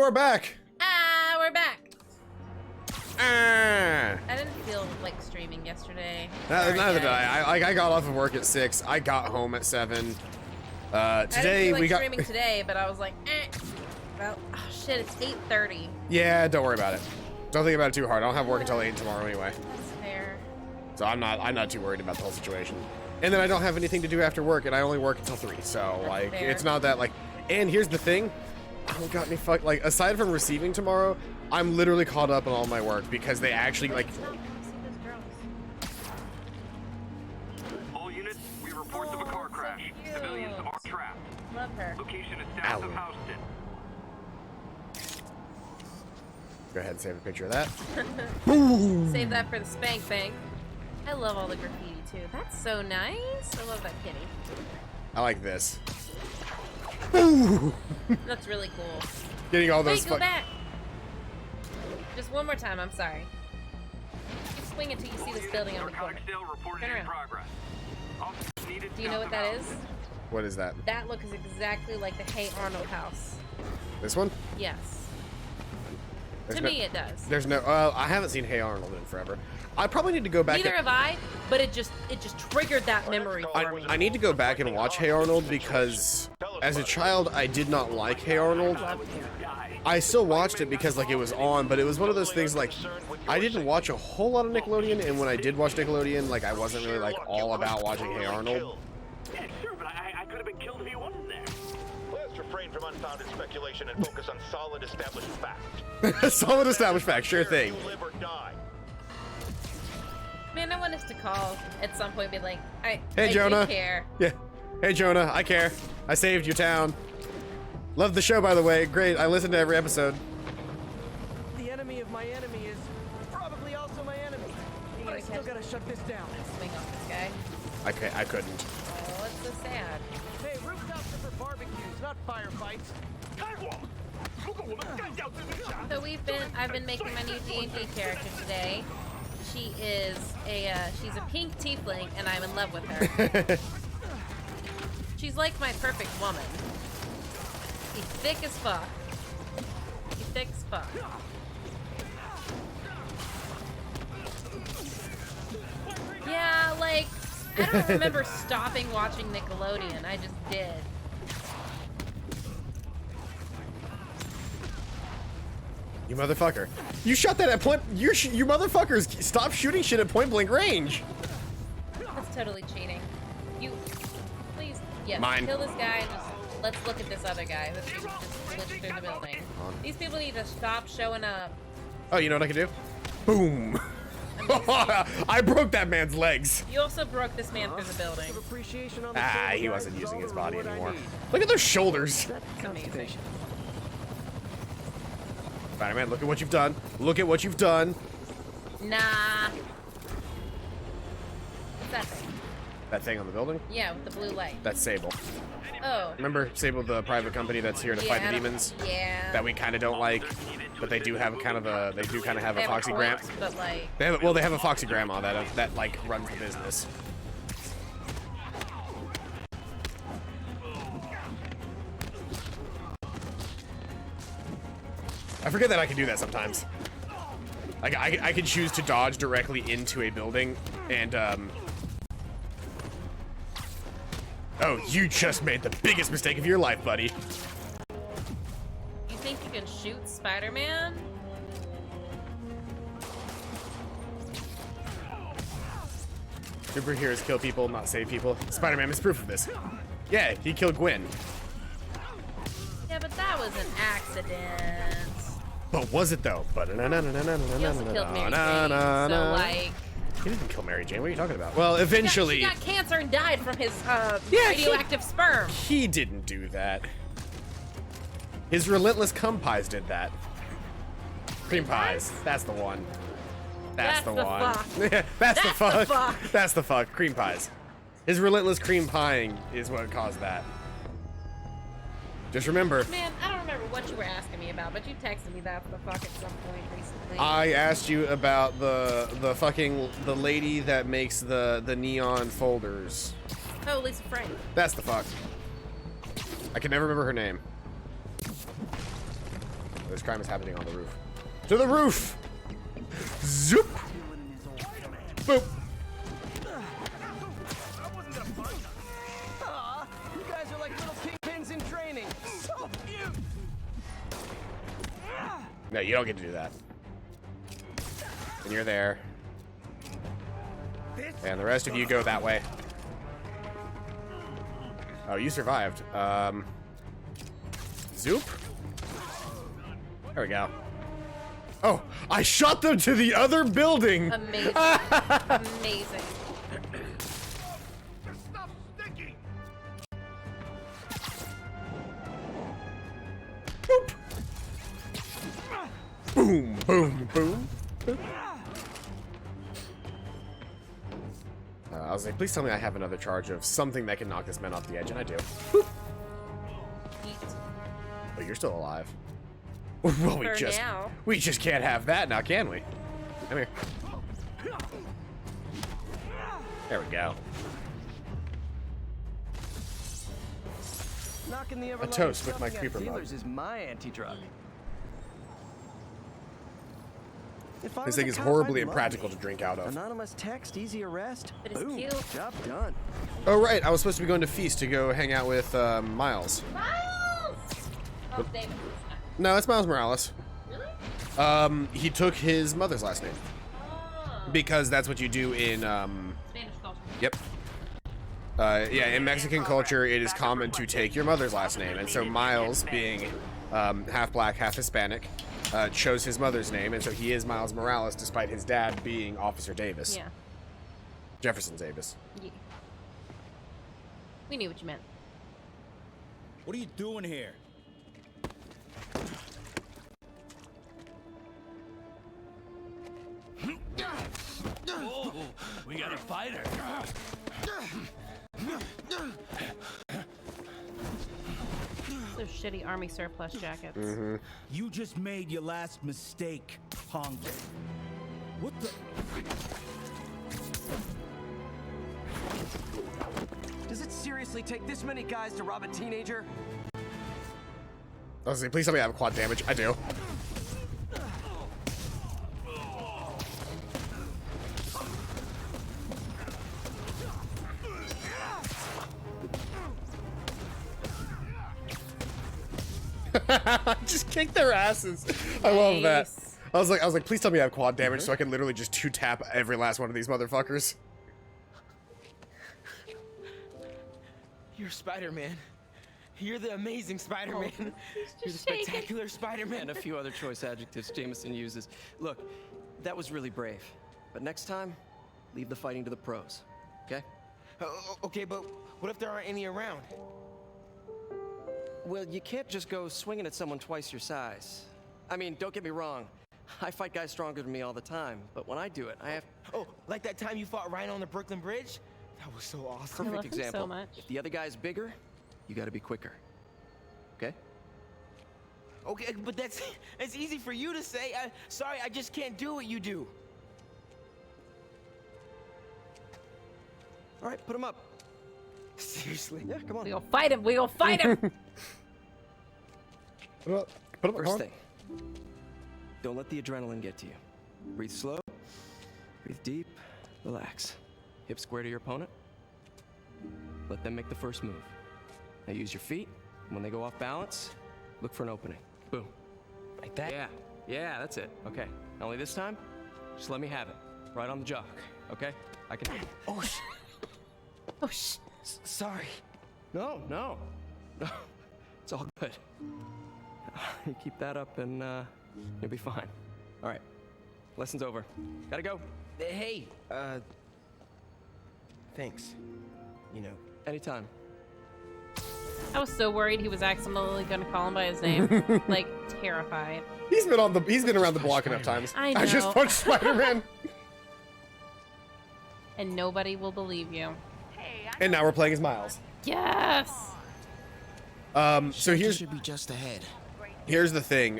we're back. Ah, we're back. Ah. I didn't feel like streaming yesterday. Neither did I. I got off of work at 6. I got home at 7. Today I didn't feel like we got streaming today, but I was like, well, oh shit, it's 8:30. Yeah, don't worry about it. Don't think about it too hard. I don't have work until 8 tomorrow anyway. That's fair. So I'm not too worried about the whole situation. And then I don't have anything to do after work, and I only work until 3. So That's like, fair. it's not that like. And here's the thing, I don't got any fuck. Like, aside from receiving tomorrow, I'm literally caught up on all my work because they actually like. All units, we report of a car crash. Civilians are trapped. Love her. Location is south of Houston. Go ahead and save a picture of that. Save that for the spank bank. I love all the graffiti too. That's so nice. I love that kitty. I like this. That's really cool. Getting all those. Wait, go back. Just one more time. I'm sorry. Keep swinging until you see this building on the corner. Turn around. Do you know what that is? What is that? That looks exactly like the Hey Arnold house. This one? Yes. There's To me, it does. There's no. I haven't seen Hey Arnold in forever. I probably need to go back. Neither have I, but it just triggered that memory for me. I need to go back and watch Hey Arnold because as a child I did not like Hey Arnold. I still watched it because like it was on, but it was one of those things like I didn't watch a whole lot of Nickelodeon, and when I did watch Nickelodeon, like I wasn't really like all about watching Hey Arnold. Yeah, sure, but I could have been killed if he wasn't there. Let's refrain from unfounded speculation and focus on solid established fact. Solid established fact, sure thing. You live or die. Man, I want us to call at some point and be like, I Jonah. do care. Yeah. Hey Jonah, I care. I saved your town. Love the show, by the way. Great. I listened to every episode. The enemy of my enemy is probably also my enemy. But I still gotta shut this down. Swing off this guy. I couldn't. Oh, it's so sad. Hey, rooftops are for barbecues, not firefights. So I've been making my new D&D character today. She is she's a pink tiefling, and I'm in love with her. She's like my perfect woman. She's thick as fuck. She's thick as fuck. Yeah, like, I don't remember stopping watching Nickelodeon. I just did. You motherfucker. You shot that at point. You motherfuckers stop shooting shit at point blank range. That's totally cheating. You, please, yes, Mine. kill this guy and just let's look at this other guy. Let's just glitch through the building. These people need to stop showing up. Oh, you know what I can do? Boom. I broke that man's legs. You also broke this man through the building. Appreciation on the Ah, table, he guys, wasn't is using all his the body reward I anymore. need. Look at those shoulders. It's amazing. Spider-Man, look at what you've done. Look at what you've done. Nah. What's that thing? That thing on the building? Yeah, with the blue light. That's Sable. Oh. Remember Sable, the private company that's here to fight the demons? Yeah. That we kind of don't like, but they do have have a They have Foxy Gram. point, but like. They have a Foxy Grandma that like runs the business. I forget that I can do that sometimes. Like I can choose to dodge directly into a building and oh, you just made the biggest mistake of your life, buddy. You think you can shoot Spider-Man? Superheroes kill people, not save people. Spider-Man is proof of this. Yeah, he killed Gwen. Yeah, but that was an accident. But was it though? He also killed Mary Jane, so like. He didn't kill Mary Jane. What are you talking about? Well, eventually. She got cancer and died from his Yeah, radioactive sperm. He didn't do that. His relentless cum pies did that. Cream pies. That's the one. That's the one. Fuck. That's the fuck. the fuck. That's the fuck. Cream pies. His relentless cream pieing is what caused that. Just remember. Man, I don't remember what you were asking me about, but you texted me that the fuck at some point recently. I asked you about the lady that makes the neon folders. Oh, Lisa Frank. That's the fuck. I can never remember her name. This crime is happening on the roof. To the roof! Zoop! Boop! Aw, you guys are like little kingpins in training. So cute. No, you don't get to do that. And you're there. And the rest of you go that way. Oh, you survived. Zoop? There we go. Oh, I shot them to the other building! Amazing. Amazing. Stop sticking! Boop! Boom, boom, boom. I was like, please tell me I have another charge of something that can knock this man off the edge, and I do. Boop. Eat. But you're still alive. Well, we just can't have that now, can we? Come here. There we go. Knocking the A toast with my creeper mug. dealers is my anti-drug. If I This was thing a is cop, horribly I'd love impractical it. to drink out of. Anonymous text, easy arrest. But it's Boom, cute. job done. Oh, right. I was supposed to be going to Feast to go hang out with Miles. Miles! Oh, David. No, that's Miles Morales. Really? He took his mother's last name. Oh. Because that's what you do in, Spanish culture. Yep. Yeah, in Mexican culture, it is common to take your mother's last name. And so Miles, being half black, half Hispanic, chose his mother's name. And so he is Miles Morales, despite his dad being Officer Davis. Yeah. Jefferson Davis. Yeah. We knew what you meant. What are you doing here? Oh, we got a fighter. Those shitty army surplus jackets. You just made your last mistake, punk. What the? Does it seriously take this many guys to rob a teenager? I was like, please tell me I have quad damage. I do. Just kick their asses. I love that. Nice. I was like, please tell me I have quad damage so I can literally just 2-tap every last one of these motherfuckers. You're Spider-Man. You're the amazing Spider-Man. You're the shaking. spectacular Spider-Man. And a few other choice adjectives Jameson uses. Look, that was really brave. But next time, leave the fighting to the pros. Okay? Okay, but what if there aren't any around? Well, you can't just go swinging at someone twice your size. I mean, don't get me wrong. I fight guys stronger than me all the time. But when I do it, I have... Oh, like that time you fought Ryan on the Brooklyn Bridge? That was so awesome. I love Perfect him example. so much. If the other guy's bigger, you gotta be quicker. Okay? Okay, but that's easy for you to say. Sorry, I just can't do what you do. All right, put him up. Seriously? Yeah, come on. We gonna fight him. We gonna fight him. Put him up, First thing, don't let the adrenaline get to you. Breathe slow, breathe deep, relax. Hip square to your opponent. Let them make the first move. Now use your feet. When they go off balance, look for an opening. Boom. Like that? Yeah, that's it. Okay. Only this time, just let me have it. Right on the jaw. Okay? I can. Oh, Oh sh. sorry. No. It's all good. You keep that up and you'll be fine. All right. Lesson's over. Gotta go. Hey, thanks. You know. Anytime. I was so worried he was accidentally gonna call him by his name. Like terrified. He's been around the block enough times. I I just know. punched Spider-Man. And nobody will believe you. And now we're playing as Miles. Yes. So here's be just ahead. Here's the thing.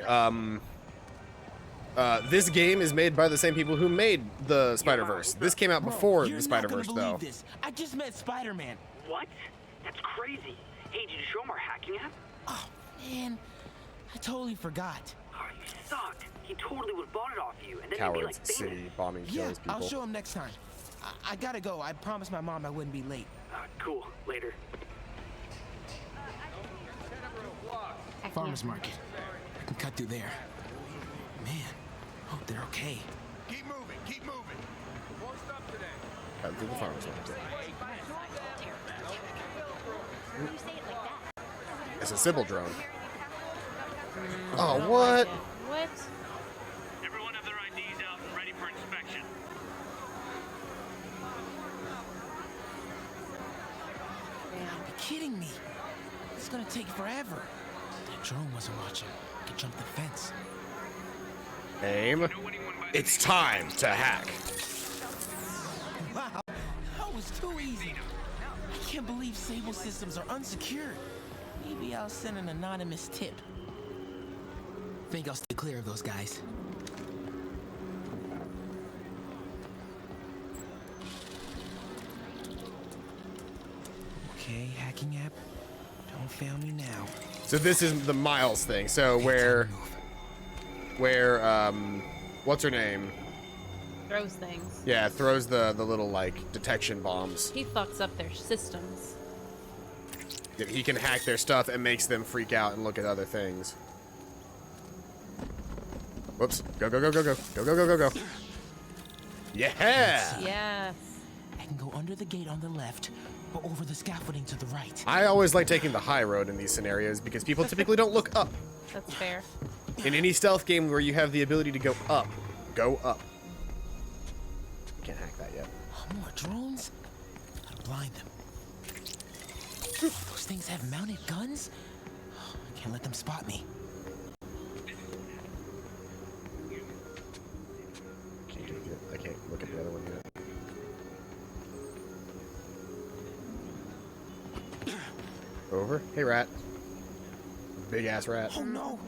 This game is made by the same people who made the Spider-Verse. This came out before You're the not gonna Spider-Verse, believe though. This. I just met Spider-Man. What? That's crazy. Hey, did you show him our hacking app? Oh, man. I totally forgot. Oh, he totally would have bought it off you, and then he'd be like Cowards, famous. city, bombing Yeah, kills people. I'll show him next time. I gotta go. I promised my mom I wouldn't be late. Cool. Later. Farmer's market. I can cut through there. Man, hope they're okay. Keep moving, keep moving. Cut through the farmer's market. It's a Sybil drone. Oh, what? What? Everyone have their IDs out and ready for inspection. You're kidding me. It's gonna take forever. That drone wasn't watching. I could jump the fence. Aim. It's time to hack. Wow, that was too easy. I can't believe Sable systems are unsecured. Maybe I'll send an anonymous tip. Think I'll stay clear of those guys. Okay, hacking app. Don't fail me now. So this is the Miles thing. So where what's her name? Throws things. Yeah, throws the little like detection bombs. He fucks up their systems. He can hack their stuff and makes them freak out and look at other things. Whoops. Go, go, go, go, go. Go, go, go, go, go. Yeah! Yes. I can go under the gate on the left, or over the scaffolding to the right. I always like taking the high road in these scenarios because people typically don't look up. That's fair. In any stealth game where you have the ability to go up, go up. Can't hack that yet. More drones? Gotta blind them. Those things have mounted guns? Can't let them spot me. I can't look at the other one yet. Over. Hey, rat. Big ass rat. Oh no!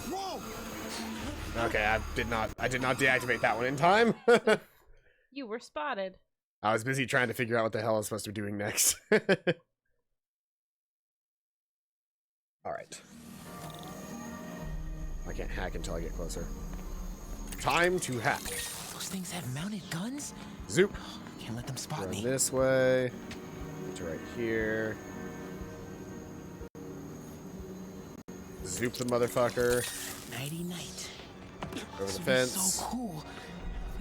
Whoa! Okay, I did not deactivate that one in time. You were spotted. I was busy trying to figure out what the hell I was supposed to be doing next. Alright. I can't hack until I get closer. Time to hack. Those things have mounted guns? Zoop. Can't let them spot Run me. this way. To right here. Zoop the motherfucker. Nighty night. Over the This would be fence. so cool.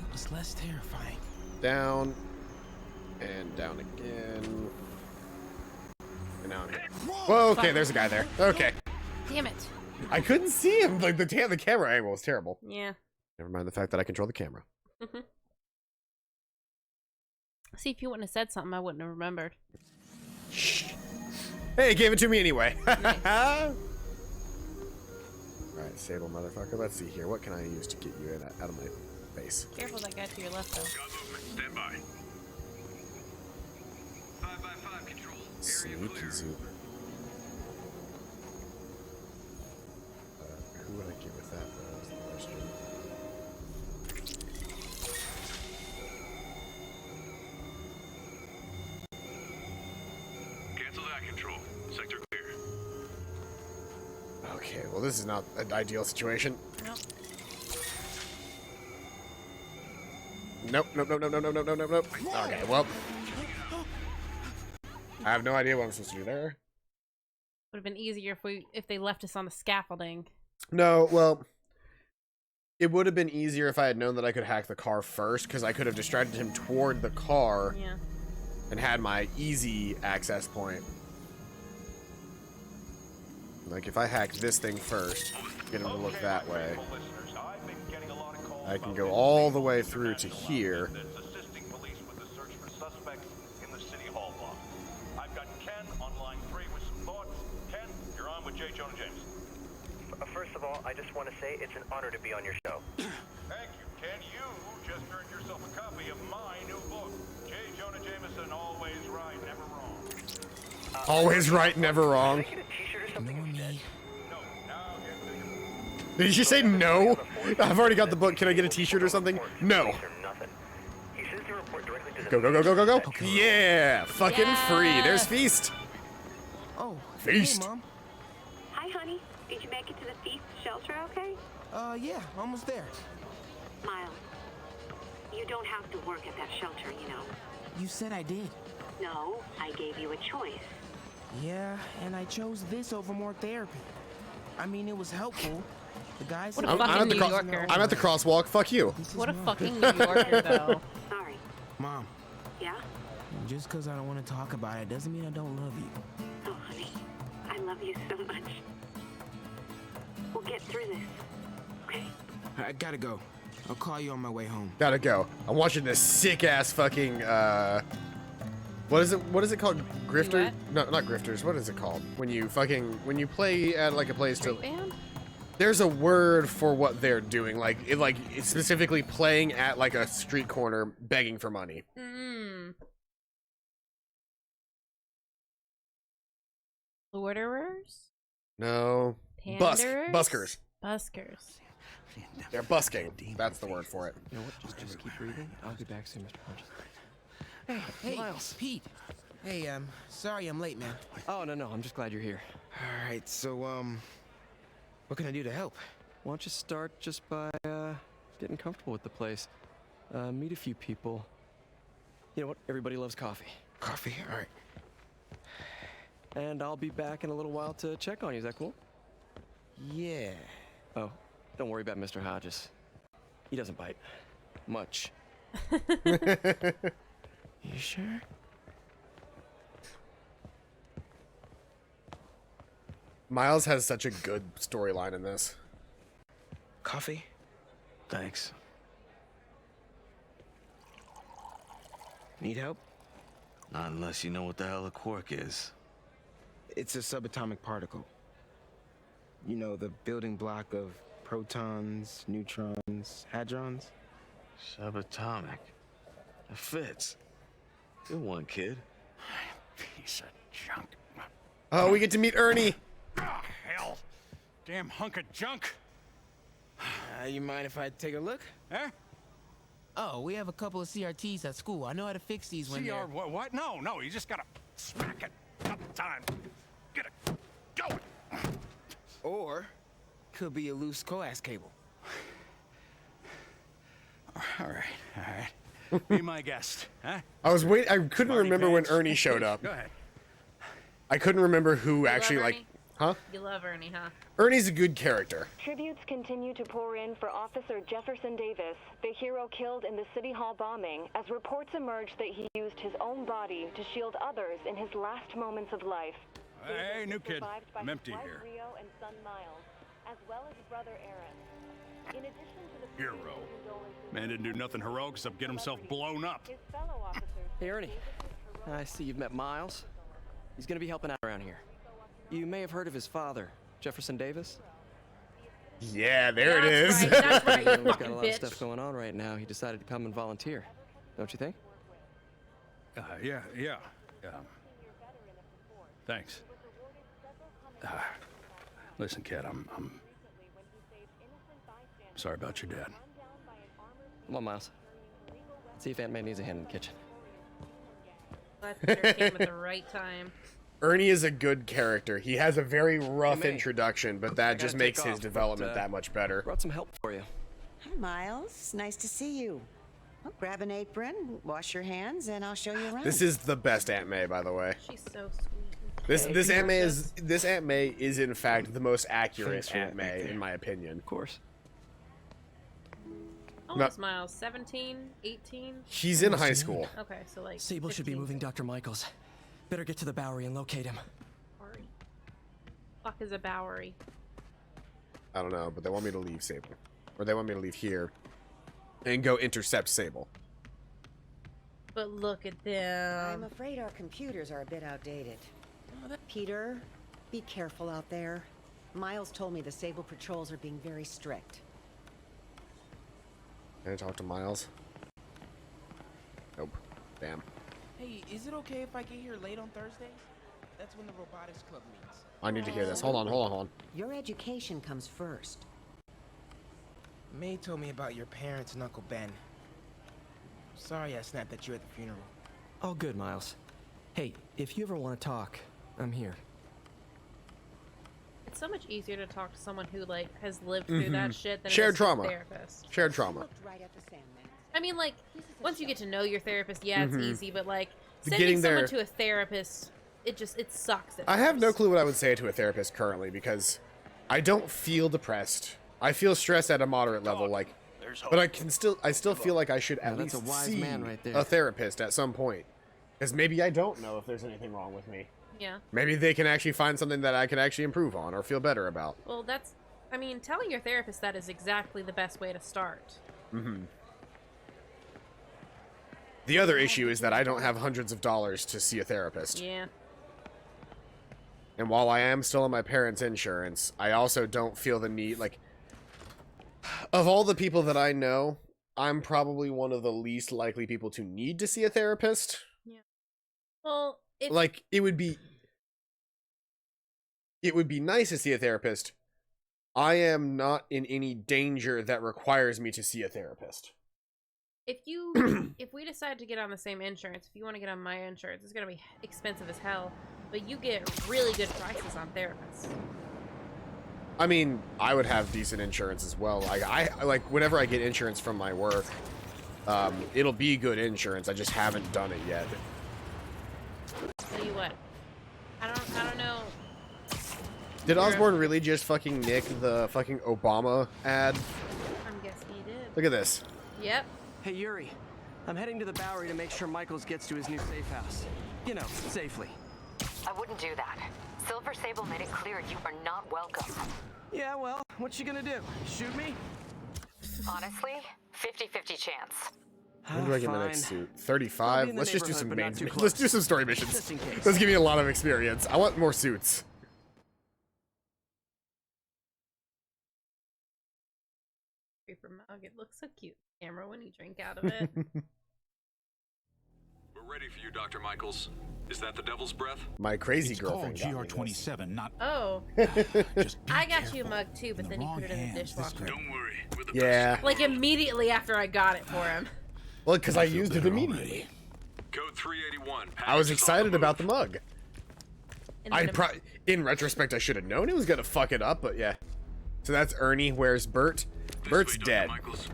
It was less terrifying. Down. And down again. And now I'm here. Whoa, okay, there's a guy there. Okay. Damn it. I couldn't see him. Like the camera angle was terrible. Yeah. Never mind the fact that I control the camera. See, if you wouldn't have said something, I wouldn't have remembered. Hey, gave it to me anyway. Nice. Alright, Sable motherfucker. Let's see here. What can I use to get you out of my face? Careful that guy to your left, though. Got movement. Stand by. 5 by 5 control. Area Sneaky clear. zoop. Who would I get with that? That was the question. Cancel that control. Sector clear. Okay, well this is not an ideal situation. Nope. Nope, nope, nope, nope, nope, nope, nope, nope, nope. Okay, well. I have no idea what I'm supposed to do there. Would have been easier if they left us on the scaffolding. No, well, it would have been easier if I had known that I could hack the car first, because I could have distracted him toward the car Yeah. and had my easy access point. Like, if I hack this thing first, get him to look that way, I can go all the way through to here. Assisting police with the search for suspects in the City Hall block. I've got Ken on line 3 with some thoughts. Ken, you're on with J. Jonah Jameson. First of all, I just want to say it's an honor to be on your show. Thank you, Ken. You just earned yourself a copy of my new book, J. Jonah Jameson, Always Right, Never Wrong. Always right, never wrong. Can I get a t-shirt or Ignore something instead? me. No, now get the... Did you say no? I've already got the book. Can I get a t-shirt or something? No. Or nothing. He says to report directly to the Go, go, go, go, go, go. Yeah, fucking free. There's Feast. Oh, Feast. Hey, Mom. Hi, honey. Did you make it to the Feast shelter okay? Yeah, almost there. Miles, you don't have to work at that shelter, you know. You said I did. No, I gave you a choice. Yeah, and I chose this over more therapy. I mean, it was helpful. The guys. What a I'm fucking at the New Yorker. I'm at the crosswalk. Fuck you. What a fucking New Yorker, though. Sorry. Mom, Yeah? just because I don't want to talk about it doesn't mean I don't love you. Oh, honey, I love you so much. We'll get through this, okay? I gotta go. I'll call you on my way home. Gotta go. I'm watching this sick ass fucking what is it called? Grifter? what? No, not grifters. What is it called? When you play at like a place to Band? there's a word for what they're doing. It's specifically playing at like a street corner begging for money. Loiterers? No. Panderers? Buskers. Buskers. They're busking. That's the word for it. You know what? Just keep breathing. I'll be back soon, Mr. Hodges. Hey, Miles. Pete. Hey, sorry I'm late, man. Oh, no. I'm just glad you're here. All right, so, what can I do to help? Why don't you start just by, getting comfortable with the place? Meet a few people. You know what? Everybody loves coffee. Coffee? All right. And I'll be back in a little while to check on you. Is that cool? Yeah. Oh, don't worry about Mr. Hodges. He doesn't bite. Much. You sure? Miles has such a good storyline in this. Coffee? Thanks. Need help? Not unless you know what the hell a quark is. It's a subatomic particle. You know, the building block of protons, neutrons, hadrons. Subatomic. It fits. Good one, kid. Piece of junk. Oh, we get to meet Ernie. Ah, hell. Damn hunk of junk. You mind if I take a look? Huh? Oh, we have a couple of CRTs at school. I know how to fix these when they're... What? No, you just gotta smack it a couple times. Get it going. Or, could be a loose coax cable. All right. Be my guest, huh? I couldn't Smarty remember when pants. Ernie showed up. Go ahead. I couldn't remember who actually love like Ernie? huh? You love Ernie, huh? Ernie's a good character. Tributes continue to pour in for Officer Jefferson Davis, the hero killed in the City Hall bombing, as reports emerge that he used his own body to shield others in his last moments of life. Hey, new kid. Survived by I'm his empty wife, here. Rio and son Miles, as well as brother Aaron. In addition to the Hero. Man didn't do nothing heroic except get himself blown up. his fellow officers. Hey, Ernie. I see you've met Miles. He's gonna be helping out around here. You may have heard of his father, Jefferson Davis. Yeah, there it That's is. right, that's right, you He's got fucking a lot of stuff bitch. going on right now. He decided to come and volunteer. Don't you think? Yeah. Thanks. Listen, kid, I'm sorry about your dad. Come on, Miles. Let's see if Aunt May needs a hand in the kitchen. Glad Peter came at the right time. Ernie is a good character. He has a very rough Hey, May. introduction, but I that gotta just take makes his off, development but, that much better. Brought some help for you. Hi, Miles. Nice to see you. Well, grab an apron, wash your hands, and I'll show you around. This is the best Aunt May, by the way. She's so sweet. This Aunt May is in fact the most accurate Thanks for Aunt that, May Nick. in my opinion. Of course. Oh, it's Miles. 17, 18? He's in high school. Okay, so like Sable should be 15. moving Dr. Michaels. Better get to the Bowery and locate him. Bowery. Fuck is a Bowery? I don't know, but they want me to leave Sable. Or they want me to leave here and go intercept Sable. But look at I'm them. afraid our computers are a bit outdated. Peter, be careful out there. Miles told me the Sable patrols are being very strict. Can I talk to Miles? Nope. Damn. Hey, is it okay if I get here late on Thursdays? That's when the robotics club meets. I need to hear this. Hold on. Your education comes first. May told me about your parents and Uncle Ben. Sorry I snapped at you at the funeral. All good, Miles. Hey, if you ever want to talk, I'm here. It's so much easier to talk to someone who like has lived through that shit than Shared it is to a trauma. therapist. Shared trauma. Looked right at the Sandman. I mean, like, once you get to know your therapist, yeah, it's easy, but like Getting sending someone there- to a therapist, it sucks. I have no clue what I would say to a therapist currently because I don't feel depressed. I feel stressed at a moderate level, like, but I still feel like I should at that's least a wise see man right there. a therapist at some point, because maybe I don't know if there's anything wrong with me. Yeah. Maybe they can actually find something that I can actually improve on or feel better about. Well, I mean, telling your therapist that is exactly the best way to start. The other issue is that I don't have hundreds of dollars to see a therapist. Yeah. And while I am still on my parents' insurance, I also don't feel the need, like, of all the people that I know, I'm probably one of the least likely people to need to see a therapist. Yeah. Well, Like, it would be nice to see a therapist. I am not in any danger that requires me to see a therapist. if we decide to get on the same insurance, if you want to get on my insurance, it's gonna be expensive as hell, but you get really good prices on therapists. I mean, I would have decent insurance as well. Like, like whenever I get insurance from my work, it'll be good insurance. I just haven't done it yet. Tell you what, I don't know. Did Osborne really just fucking nick the fucking Obama ad? I'm guessing he did. Look at this. Yep. Hey, Yuri. I'm heading to the Bowery to make sure Michaels gets to his new safe house. You know, safely. I wouldn't do that. Silver Sable made it clear you are not welcome. Yeah, well, what's she gonna do? Shoot me? Honestly, 50-50 chance. When do I get my next suit? 35? Let's just do some but main. not too Let's do close. some story missions. Just in case. Let's give me a lot of experience. I want more suits. Paper mug. It looks so cute. Camera when you drink out of it. We're ready for you, Dr. Michaels. Is that the Devil's Breath? My crazy It's girlfriend. called got me this. GR27, not. Oh, Just be I got you a careful. mug too, but In then the you put it in wrong the hands, this dishwasher. could- Don't worry. We're the Yeah. Like immediately after I got it for him. Well, because I feel used it better immediately. already. Code 381. I was Package is on excited the about the move. mug. And then In retrospect, I should have known it was gonna fuck it up, but yeah. So that's Ernie. Where's Bert? This Bert's way, Dr. dead. Michaels.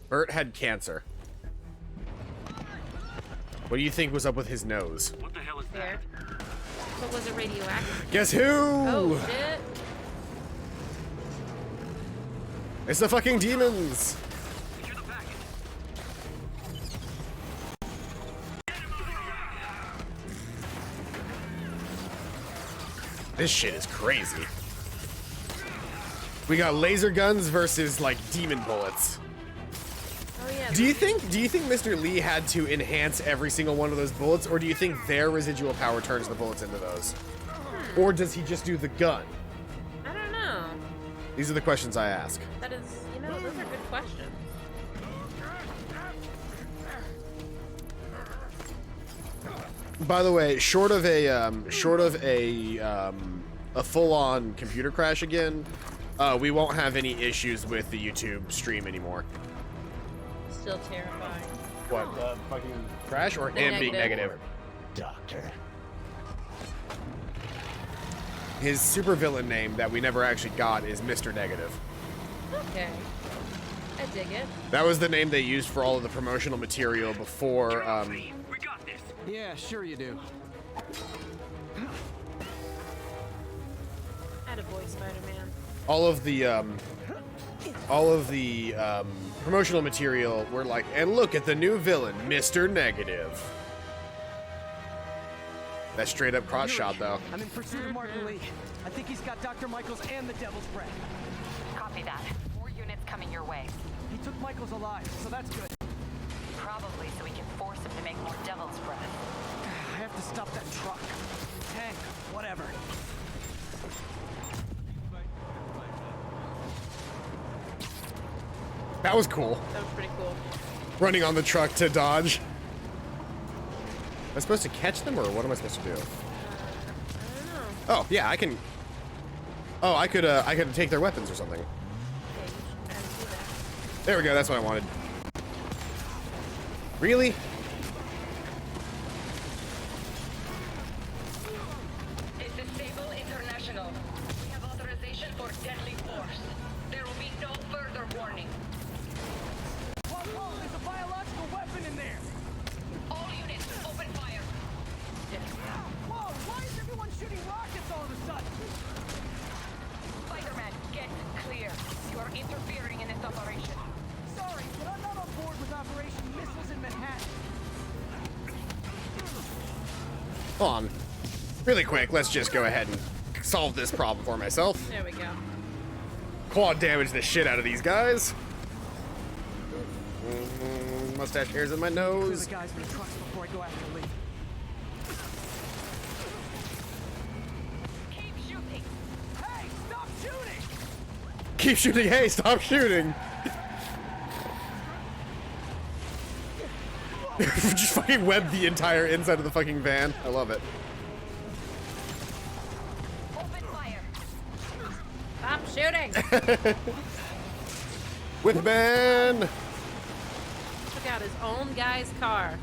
Bert had cancer. What do you think was up with his nose? What the hell is there. that? But was it radioactive? Guess who? Oh shit! It's the fucking demons. Secure the package. This shit is crazy. We got laser guns versus like demon bullets. Oh yeah. Do you think Mr. Lee had to enhance every single one of those bullets, or do you think their residual power turns the bullets into those? Or does he just do the gun? I don't know. These are the questions I ask. That is, those are good questions. By the way, short of a full-on computer crash again, we won't have any issues with the YouTube stream anymore. Still terrifying. What, fucking crash or The him being negative. negative? Doctor. His supervillain name that we never actually got is Mr. Negative. Okay. I dig it. That was the name they used for all of the promotional material before, We got this. Yeah, sure you do. Attaboy, Spider-Man. all of the promotional material were like, and look at the new villain, Mr. Negative. That straight up cross shot though. I'm in pursuit of Martin Lee. I think he's got Dr. Michaels and the Devil's Breath. Copy that. More units coming your way. He took Michaels alive, so that's good. Probably so we can force him to make more Devil's Breath. I have to stop that truck. Tank, whatever. That was cool. That was pretty cool. Running on the truck to dodge. Am I supposed to catch them, or what am I supposed to do? I don't know. Oh, yeah, I can... Oh, I could take their weapons or something. Okay, you should try to do that. There we go, that's what I wanted. Really? Is the Sable on. Really quick, let's just go ahead and solve this problem for myself. There we go. Quad damage the shit out of these guys. Mustache hairs in my nose. The guys in the trucks before I go after Lee. Keep shooting. Hey, stop shooting! Keep shooting. Hey, stop shooting. Just fucking web the entire inside of the fucking van. I love it. Open fire. Stop shooting. With man. Took out his own guy's car.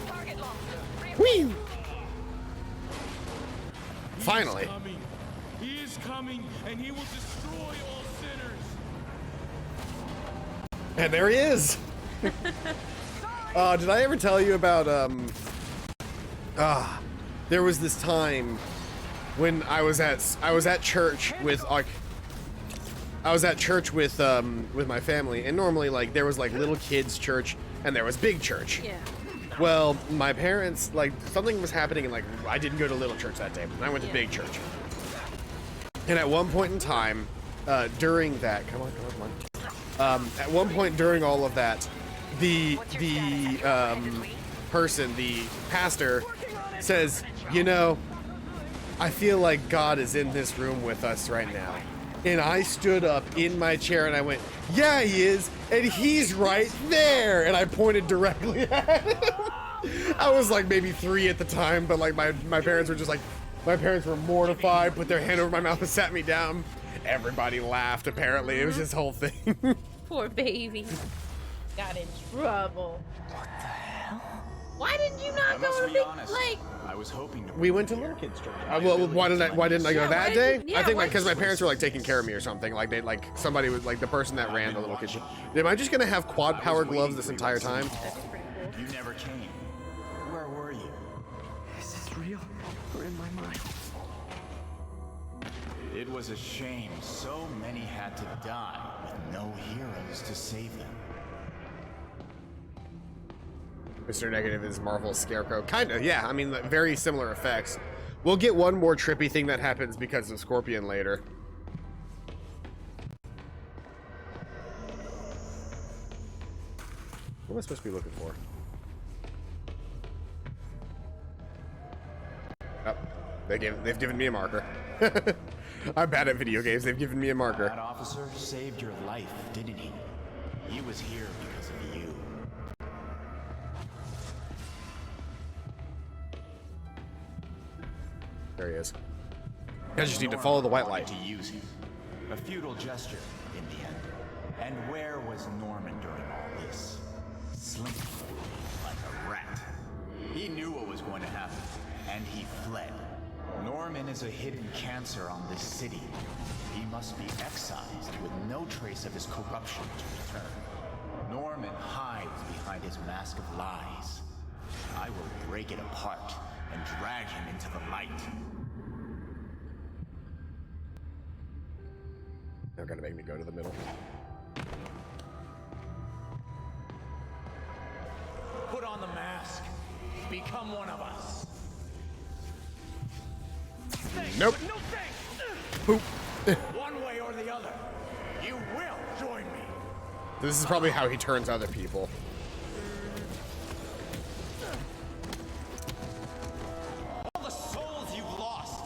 Target locked. Whee! Finally. He is coming, and he will destroy all sinners. And there he is. Did I ever tell you about there was this time when I was at church with with my family, and normally like there was like little kids church and there was big church. Yeah. Well, my parents, like, something was happening, and like I didn't go to little church that day, and I went to big church. And at one point in time, during that, come on. At one point during all of that, the pastor says, you know, I feel like God is in this room with us right now. And I stood up in my chair and I went, yeah, he is, and he's right there. And I pointed directly at him. I was like maybe 3 at the time, but like my parents were just like, my parents were mortified, put their hand over my mouth and sat me down. Everybody laughed, apparently. It was this whole thing. Poor baby. Got in trouble. What the hell? Why didn't you not go to big, like... I was hoping to. We went to little kids church. Well, why didn't I go that day? Yeah, I think why because my didn't you- parents were like taking care of me or something. Like somebody was like the person that ran the little kids. Am I just gonna have quad power gloves this entire time? That's pretty cool. You never came. Where were you? Is this real or in my mind? It was a shame so many had to die with no heroes to save them. Mr. Negative is Marvel's Scarecrow. Kinda, yeah. I mean, very similar effects. We'll get one more trippy thing that happens because of Scorpion later. What am I supposed to be looking for? Oh, they've given me a marker. I'm bad at video games. They've given me a marker. That officer saved your life, didn't he? He was here because of you. There he is. I just need to follow the white light. To use him. A futile gesture in the end. And where was Norman during all this? Slinking like a rat. He knew what was going to happen, and he fled. Norman is a hidden cancer on this city. He must be excised with no trace of his corruption to return. Norman hides behind his mask of lies. I will break it apart and drag him into the light. They're gonna make me go to the middle. Put on the mask. Become one of us. Nope. No thanks. Poop. One way or the other, you will join me. This is probably how he turns other people. All the souls you've lost,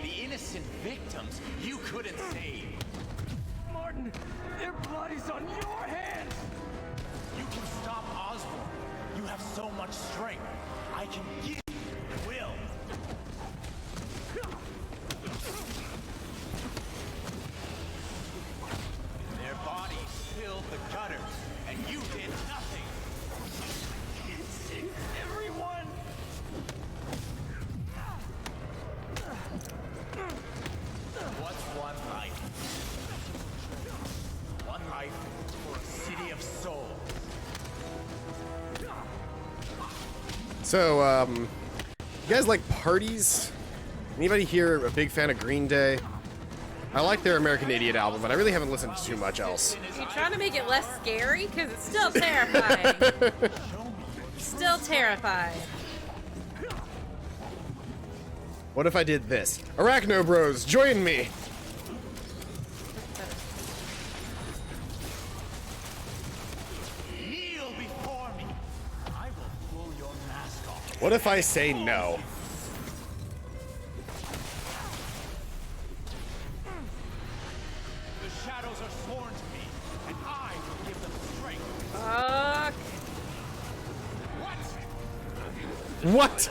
the innocent victims you couldn't save. Martin, their blood is on your hands. You can stop Osborn. You have so much strength. I can give you will. Their bodies filled the gutters, and you did nothing. Everyone. What's one life? One life for a city of souls. So, you guys like parties? Anybody here a big fan of Green Day? I like their American Idiot album, but I really haven't listened to too much else. Are you trying to make it less scary? Because it's still terrifying. Still terrifying. What if I did this? Arachno Bros, join me! Kneel before me. I will pull your mask off. What if I say no? The shadows are sworn to me, and I will give them strength. Fuck. What?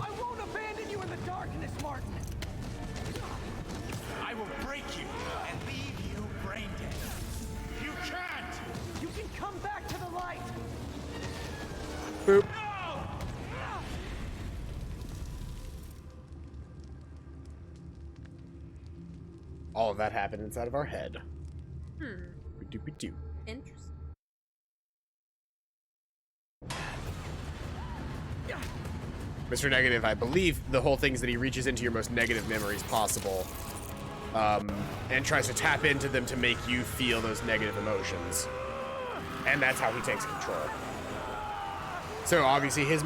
I won't abandon you in the darkness, Martin. I will break you and leave you brain dead. You can't. You can come back to the light. Boop. No! All of that happened inside of our head. Doopy-doo. Interesting. Mr. Negative, I believe the whole thing is that he reaches into your most negative memories possible, and tries to tap into them to make you feel those negative emotions. And that's how he takes control. So obviously his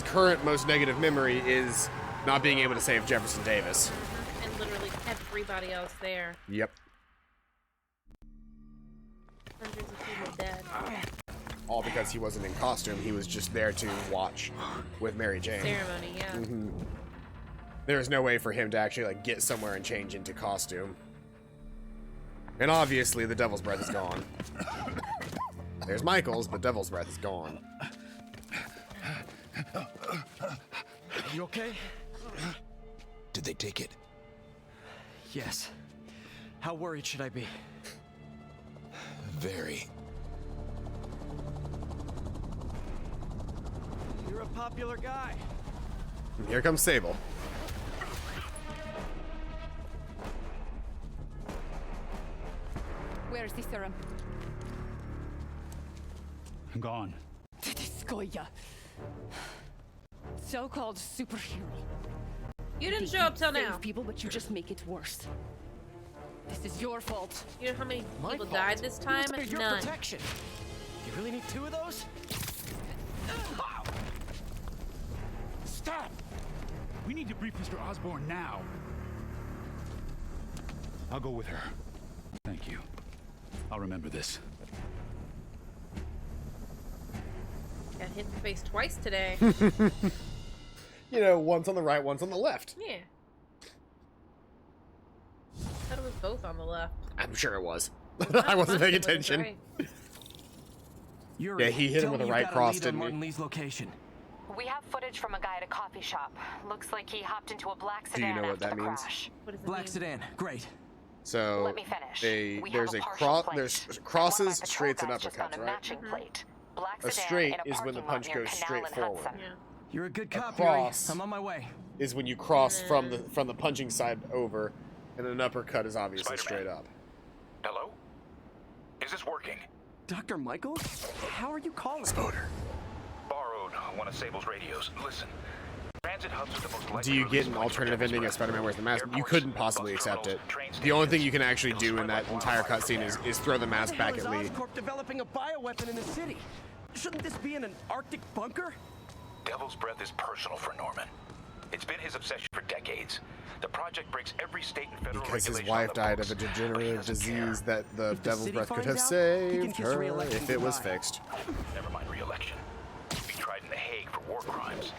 current most negative memory is not being able to save Jefferson Davis. And literally everybody else there. Yep. Hundreds of people dead. All because he wasn't in costume, he was just there to watch with Mary Jane. Ceremony, yeah. There's no way for him to actually like get somewhere and change into costume. And obviously the Devil's Breath is gone. There's Michael's, but Devil's Breath is gone. You okay? Did they take it? Yes. How worried should I be? Very. You're a popular guy. And here comes Sable. Where's the serum? I'm gone. This Goya. So-called superhero. You didn't show up till now. Save people, but you just make it worse. This is your fault. You know how many My people fault? died this time? It was your None. protection. You really need 2 of those? Stop! We need to brief Mr. Osborn now. I'll go with her. Thank you. I'll remember this. Got hit in the face twice today. You know, once on the right, once on the left. Yeah. I thought it was both on the left. I'm sure it was. I wasn't paying attention. Right. Yuri, Yeah, he hit him tell with me a you right got cross, lead on didn't he? Martin Lee's location. We have footage from a guy at a coffee shop. Looks like he hopped into a black Do you sedan know what after that the means? crash. What does it Black mean? sedan, great. So Let me finish. We there's have a partial plate. there's And one of crosses, my patrol straights, and guys just found uppercuts, a right? matching plate. Black A sedan straight in a is when the parking lot punch near goes Canal straight and forward. Hudson. Yeah. You're a good cop, cross. Yuri. I'm on my way. Is when you cross from the punching side over, and an uppercut is obviously Spider-Man. straight up. Hello? Is this working? Dr. Michaels? How are you calling? Spoder. Borrowed one of Sable's radios. Listen. Transit hubs are the most likely Do you get an release points for alternative ending of Jefferson Spider-Man Wears the Mask? You Airports, couldn't possibly bus accept it. terminals, train The only thing stations. you can actually It'll do in spread that like entire wildfire cutscene from is throw the mask What the hell back is at Lee. Oscorp developing a bioweapon in the city? Shouldn't this be in an Arctic bunker? Devil's Breath is personal for Norman. It's been his obsession for decades. The project breaks every state and federal Because his regulation on wife the died books, of a but he degenerative doesn't disease care. that the If the Devil's city Breath could have finds out, he can saved kiss her re-election if it was goodbye. fixed. Never mind re-election. He'd be tried in The Hague for war crimes.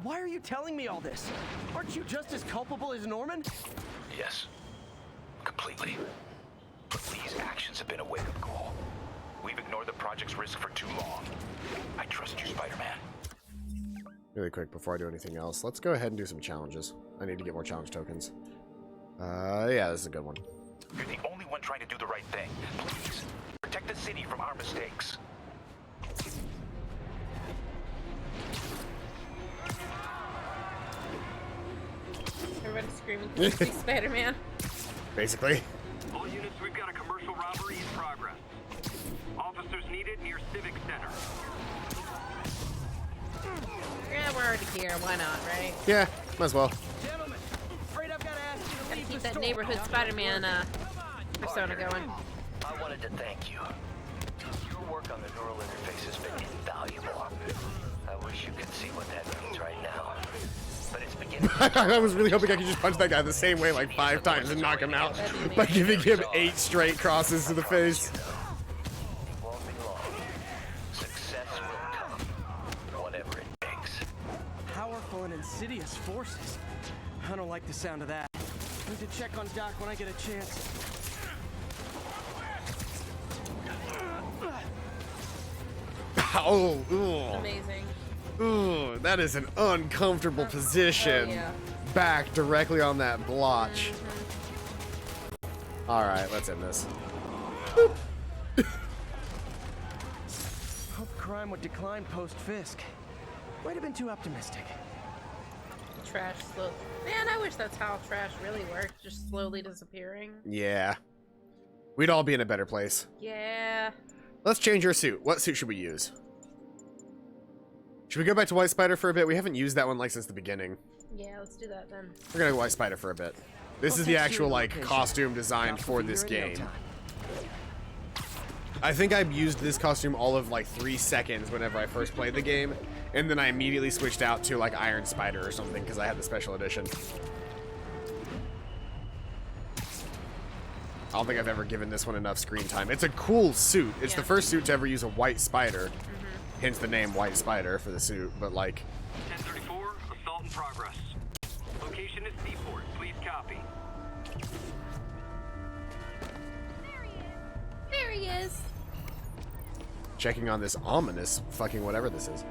Why are you telling me all this? Aren't you just as culpable as Norman? Yes. Completely. But Lee's actions have been a wake-up call. We've ignored the project's risk for too long. I trust you, Spider-Man. Really quick before I do anything else, let's go ahead and do some challenges. I need to get more challenge tokens. Yeah, this is a good one. You're the only one trying to do the right thing. Please, protect the city from our mistakes. Everybody's screaming because they see Spider-Man. Basically. All units, we've got a commercial robbery in progress. Officers needed near Civic Center. Yeah, we're already here. Why not, right? Yeah, might as well. Gentlemen, Get that neighborhood Spider-Man persona going. I wanted to thank you. Your work on the neural interface has been invaluable. I wish you could see what that means right now. But it's beginning. I was really hoping I could just punch that guy the same way like 5 times and knock him out by giving him 8 straight crosses to the face. It won't be long. Success will come, whatever it takes. Powerful and insidious forces. I don't like the sound of that. Need to check on Doc when I get a chance. Oh, ooh. Amazing. Ooh, that is an uncomfortable position. Oh, yeah. Back directly on that blotch. Alright, let's end this. Hope crime would decline post-Fisk. Might have been too optimistic. Trash slow. Man, I wish that's how trash really worked. Just slowly disappearing. Yeah. We'd all be in a better place. Yeah. Let's change our suit. What suit should we use? Should we go back to White Spider for a bit? We haven't used that one like since the beginning. Yeah, let's do that then. We're gonna go White Spider for a bit. This is the actual like costume designed for this game. I think I've used this costume all of like 3 seconds whenever I first played the game, and then I immediately switched out to like Iron Spider or something because I had the special edition. I don't think I've ever given this one enough screen time. It's a cool suit. It's the first suit to ever use a White Spider. Hence the name White Spider for the suit, but like... 1034, assault in progress. Location is Seaport. Please copy. There he is. Checking on this ominous fucking whatever this is.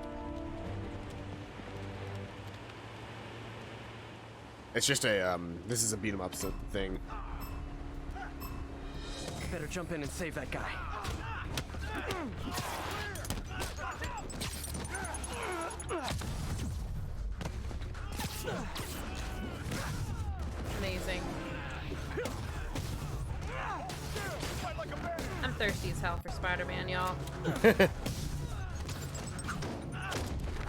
It's just a, this is a beat 'em up thing. Better jump in and save that guy. Amazing. I'm thirsty as hell for Spider-Man, y'all.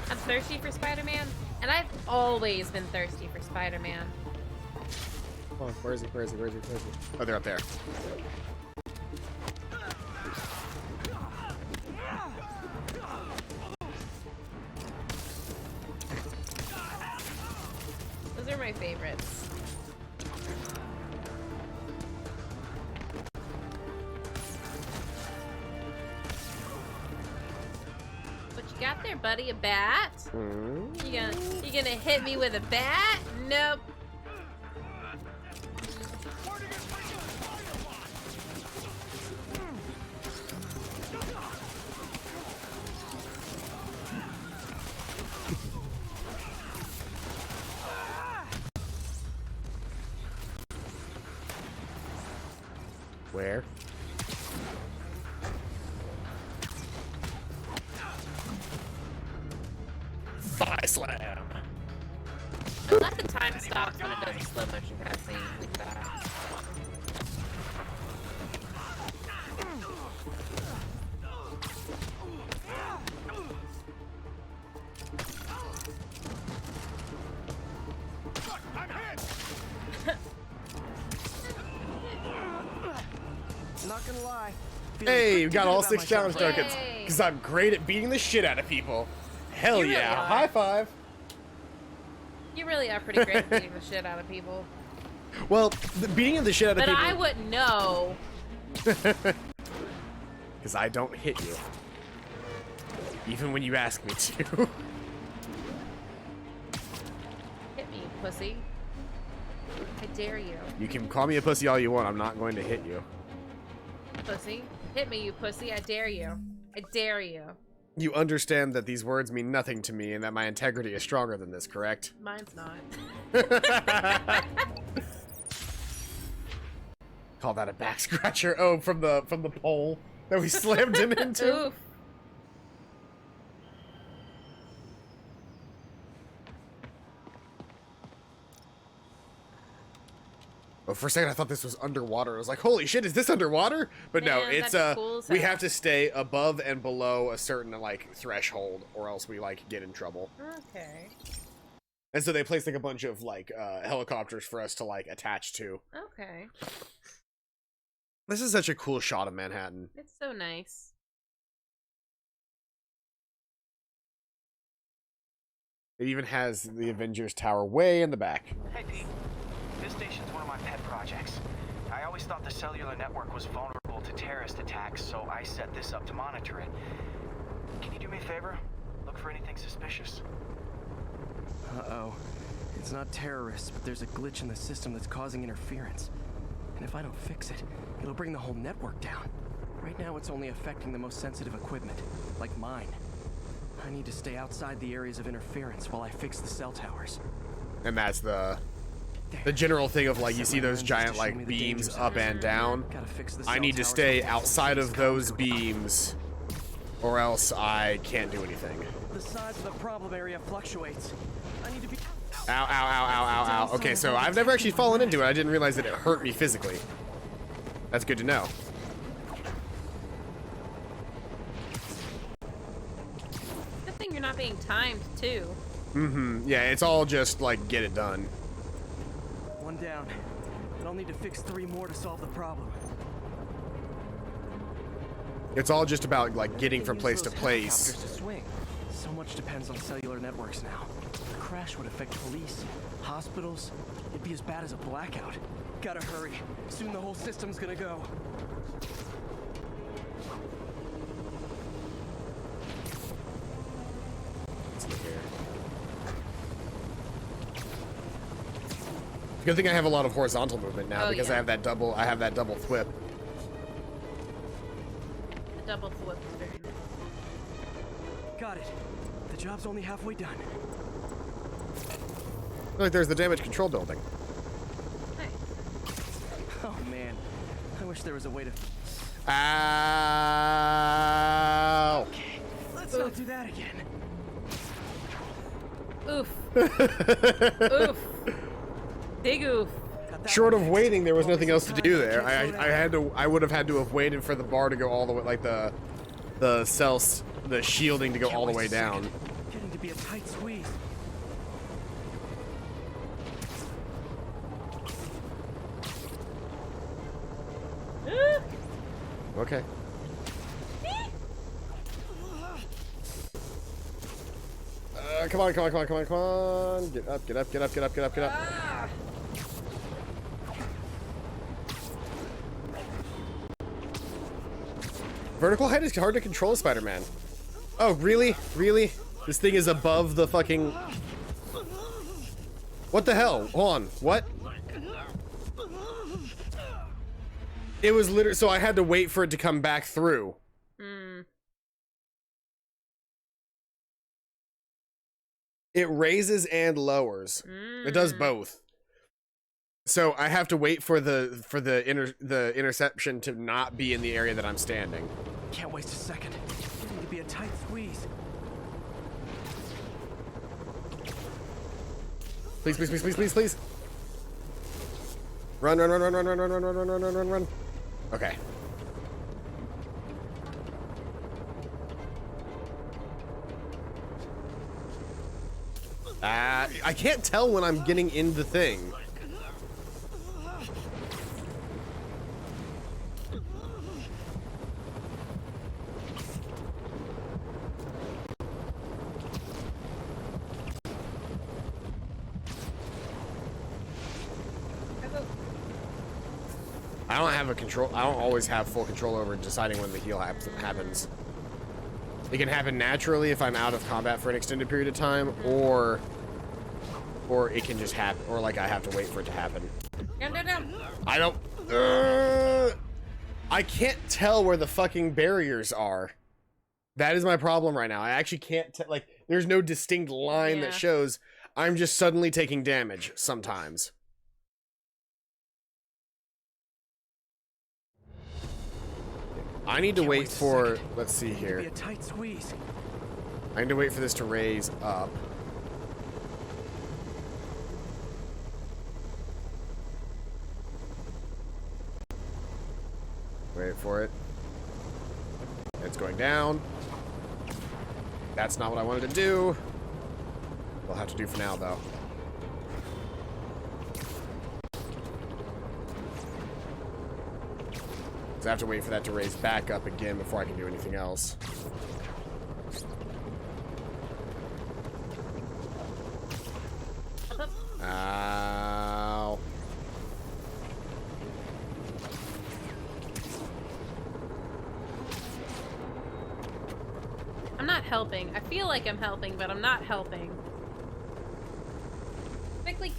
I'm thirsty for Spider-Man, and I've always been thirsty for Spider-Man. Oh, where is he? Where is he? Where is he? Where is he? Oh, they're up there. Those are my favorites. What you got there, buddy? A bat? You gonna hit me with a bat? Nope. Where? Thigh slam. I love the time stops when it does a slow motion cutscene like that. Not gonna lie. Hey, we got all 6 challenge myself. tokens. Yay. Because I'm great at beating the shit out of people. Hell You really yeah. are. High five. You really are pretty great at beating the shit out of people. Well, the beating the shit out of But people... I wouldn't know. Because I don't hit you. Even when you ask me to. Hit me, you pussy. I dare you. You can call me a pussy all you want. I'm not going to hit you. Pussy. Hit me, you pussy. I dare you. I dare you. You understand that these words mean nothing to me and that my integrity is stronger than this, correct? Mine's not. Call that a back scratcher. Oh, from the pole that we slammed him into. Oof. Well, for a second I thought this was underwater. I was like, holy shit, is this underwater? But no, Man, it's that'd be cool as we hell. have to stay above and below a certain like threshold or else we like get in trouble. Okay. And so they placed like a bunch of like helicopters for us to like attach to. Okay. This is such a cool shot of Manhattan. It's so nice. It even has the Avengers Tower way in the back. Hey, Pete. This station's one of my pet projects. I always thought the cellular network was vulnerable to terrorist attacks, so I set this up to monitor it. Can you do me a favor? Look for anything suspicious? Uh-oh. It's not terrorists, but there's a glitch in the system that's causing interference. And if I don't fix it, it'll bring the whole network down. Right now, it's only affecting the most sensitive equipment, like mine. I need to stay outside the areas of interference while I fix the cell towers. And that's the general thing of like, you see those giant like beams up and down. I need to stay outside of those beams or else I can't do anything. The size of the problem area fluctuates. I need to be... Ow, ow, ow, ow, ow, ow. Okay, so I've never actually fallen into it. I didn't realize that it hurt me physically. That's good to know. Good thing you're not being timed, too. Mm-hmm. Yeah, it's all just, like, get it done. One down. But I'll need to fix 3 more to solve the problem. It's all just about, like, getting from place to place. To swing. So much depends on cellular networks now. A crash would affect police, hospitals. It'd be as bad as a blackout. Gotta hurry. Soon the whole system's gonna go. Good thing I have a lot of horizontal movement now because yeah. I have that double thwip. The double flip is very nice. Got it. The job's only halfway done. Look, there's the damage control building. Oh man, I wish there was a way to... Ow! Okay, let's not do that again. Oof. Oof. Big oof. Short of waiting, there was nothing else to do there. I would have had to have waited for the bar to go all the way, like the shielding to go all the way down. Getting to be a tight squeeze. Okay. Come on, come on, come on, come on, come on. Get up, get up, get up, get up, get up, get up. Vertical height is hard to control, Spider-Man. Oh, really? Really? This thing is above the fucking... What the hell? Hold on. What? It was literally... So I had to wait for it to come back through. It raises and lowers. It does both. So I have to wait for the interception to not be in the area that I'm standing. Can't waste a second. Getting to be a tight squeeze. Please, please, please, please, please, please. Run, run, run, run, run, run, run, run, run, run, run, run, run, run. Okay. I can't tell when I'm getting in the thing. I don't have a control. I don't always have full control over deciding when the heal happens. It can happen naturally if I'm out of combat for an extended period of time, or it can just happen, or like I have to wait for it to happen. Down, down, down. I don't. I can't tell where the fucking barriers are. That is my problem right now. I actually can't tell. Like, there's no distinct line that shows. I'm just suddenly taking damage sometimes. I need to wait for, let's see here. Be a tight squeeze. I need to wait for this to raise up. Wait for it. It's going down. That's not what I wanted to do. We'll have to do for now, though. So I have to wait for that to raise back up again before I can do anything else. Ow. I'm not helping. I feel like I'm helping, but I'm not helping. Quickly.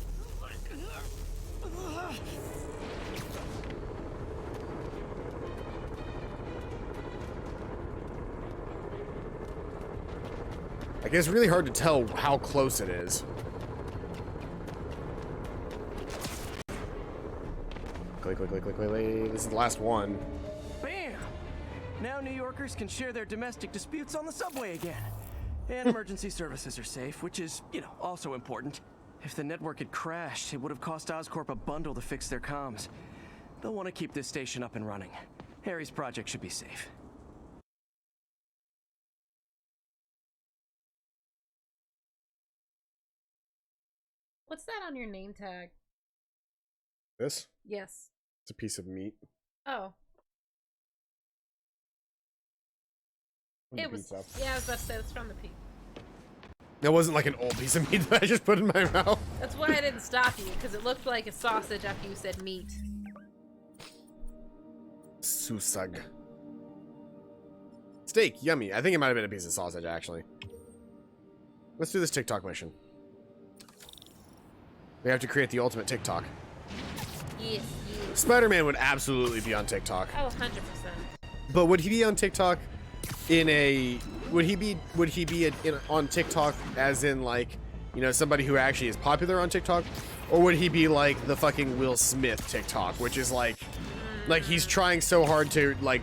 Like, it's really hard to tell how close it is. Click, click, click, click, click, click. This is the last one. Bam! Now New Yorkers can share their domestic disputes on the subway again. And emergency services are safe, which is, you know, also important. If the network had crashed, it would have cost Oscorp a bundle to fix their comms. They'll want to keep this station up and running. Harry's project should be safe. What's that on your name tag? This? Yes. It's a piece of meat. Oh. From It the was. pizza. Yeah, I was about to say it's from the pizza. It wasn't like an old piece of meat that I just put in my mouth. That's why I didn't stop you, because it looked like a sausage after you said meat. Susag. Steak, yummy. I think it might have been a piece of sausage, actually. Let's do this TikTok mission. We have to create the ultimate TikTok. Yes, yes. Spider-Man would absolutely be on TikTok. Oh, 100%. But would he be on TikTok in a... Would he be on TikTok as in, like, you know, somebody who actually is popular on TikTok? Or would he be like the fucking Will Smith TikTok, which is like he's trying so hard to, like,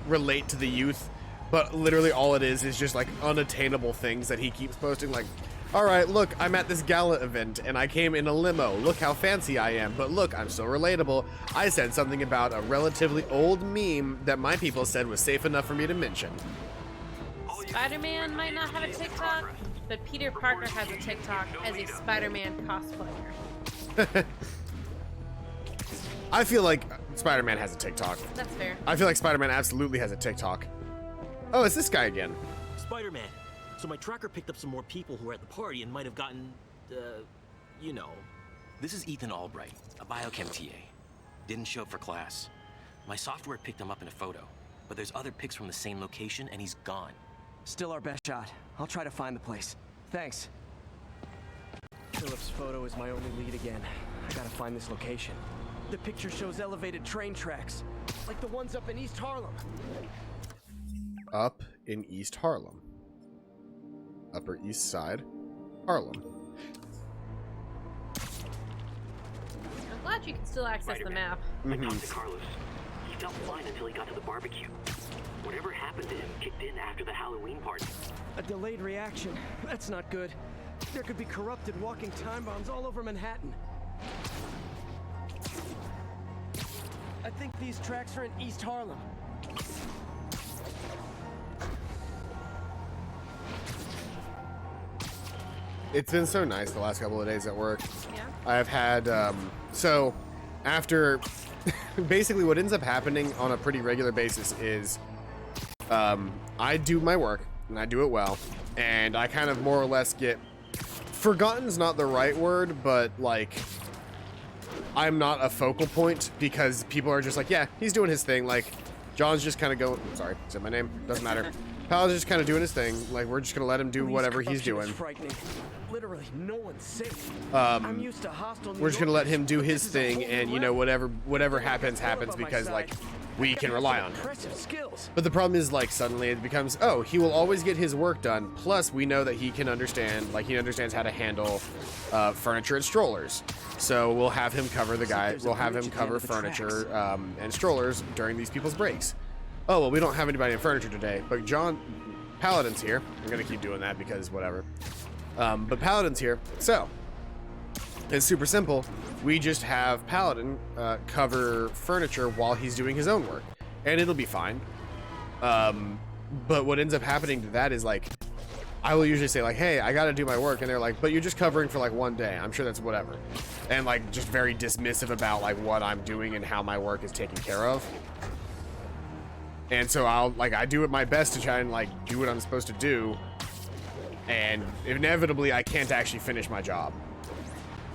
relate to the youth, but literally all it is just, like, unattainable things that he keeps posting, like, alright, look, I'm at this gala event, and I came in a limo. Look how fancy I am, but look, I'm so relatable. I said something about a relatively old meme that my people said was safe enough for me to mention. Spider-Man might not have a TikTok, but Peter Parker has a TikTok as a Spider-Man cosplayer. I feel like Spider-Man has a TikTok. That's fair. I feel like Spider-Man absolutely has a TikTok. Oh, it's this guy again. Spider-Man. So my tracker picked up some more people who were at the party and might have gotten, you know. This is Ethan Albright, a biochem TA. Didn't show up for class. My software picked him up in a photo, but there's other pics from the same location and he's gone. Still our best shot. I'll try to find the place. Thanks. Philip's photo is my only lead again. I gotta find this location. The picture shows elevated train tracks, like the ones up in East Harlem. Up in East Harlem. Upper East Side, Harlem. I'm glad you can still access the map. I talked to Carlos. He felt fine until he got to the barbecue. Whatever happened to him kicked in after the Halloween party. A delayed reaction. That's not good. There could be corrupted walking time bombs all over Manhattan. I think these tracks are in East Harlem. It's been so nice the last couple of days at work. Yeah. I've had, so after, basically what ends up happening on a pretty regular basis is, I do my work, and I do it well, and I kind of more or less get, forgotten's not the right word, but, like, I'm not a focal point, because people are just like, yeah, he's doing his thing, like, John's just kind of going, sorry, said my name, doesn't matter. Pal's just kind of doing his thing, like, we're just gonna let him do whatever he's doing. Literally, no one's safe. I'm used to hostile. We're just gonna let him do his thing, and you know, whatever happens, because like we can rely on him. But the problem is, like, suddenly it becomes, oh, he will always get his work done. Plus, we know that he can understand, like, he understands how to handle furniture and strollers. So we'll have him cover we'll have him cover furniture and strollers during these people's breaks. Oh well, we don't have anybody in furniture today, but Paladin's here. I'm gonna keep doing that because whatever. But Paladin's here, so it's super simple. We just have Paladin cover furniture while he's doing his own work, and it'll be fine. But what ends up happening to that is, like, I will usually say, like, hey, I gotta do my work, and they're like, but you're just covering for like one day. I'm sure that's whatever, and like just very dismissive about like what I'm doing and how my work is taken care of. And so I do it my best to try and like do what I'm supposed to do. And inevitably I can't actually finish my job.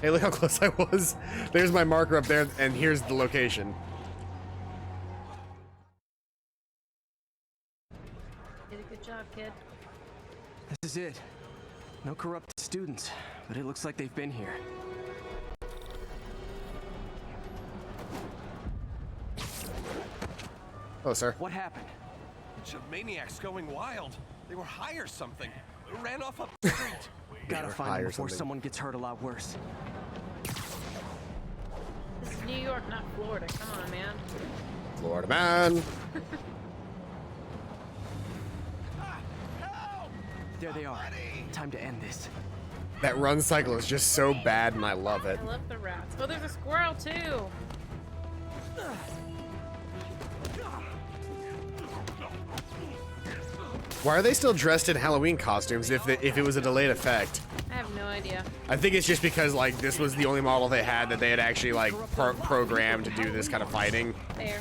Hey, look how close I was. There's my marker up there, and here's the location. Did a good job, kid. This is it. No corrupt students, but it looks like they've been here. Oh, sir. What happened? Bunch of maniacs going wild. They were high or something. Ran off up the street. Gotta find them before someone gets hurt a lot worse. This is New York, not Florida. Come on, man. Florida man. There they are. Time to end this. That run cycle is just so bad, and I love it. I love the rats. Oh, there's a squirrel too. Why are they still dressed in Halloween costumes if it was a delayed effect? I have no idea. I think it's just because like this was the only model they had that they had actually like programmed to do this kind of fighting. There.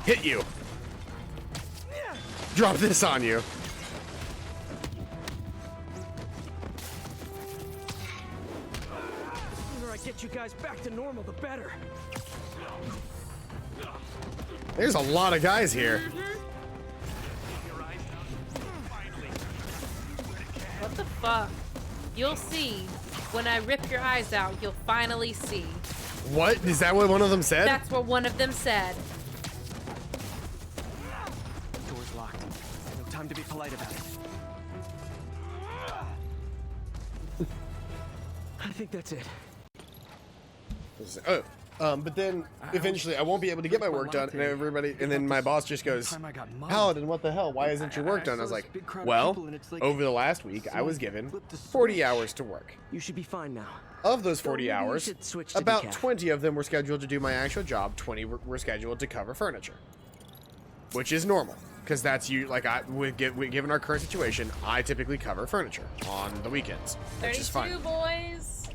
Hit you. Drop this on you. The sooner I get you guys back to normal, the better. There's a lot of guys here. What the fuck? You'll see. When I rip your eyes out, you'll finally see. What? Is that what one of them said? That's what one of them said. Door's locked. No time to be polite about it. I think that's it. Oh, but then eventually I won't be able to get my work done, and then my boss just goes, "Paladin, what the hell? Why isn't your work done?" I was like, "Well, over the last week I was given 40 hours to work. You should be fine now. Of those 40 hours, about 20 of them were scheduled to do my actual job. 20 were scheduled to cover furniture, which is normal." Because that's you, like, given our current situation, I typically cover furniture on the weekends, which is fine. 32 boys.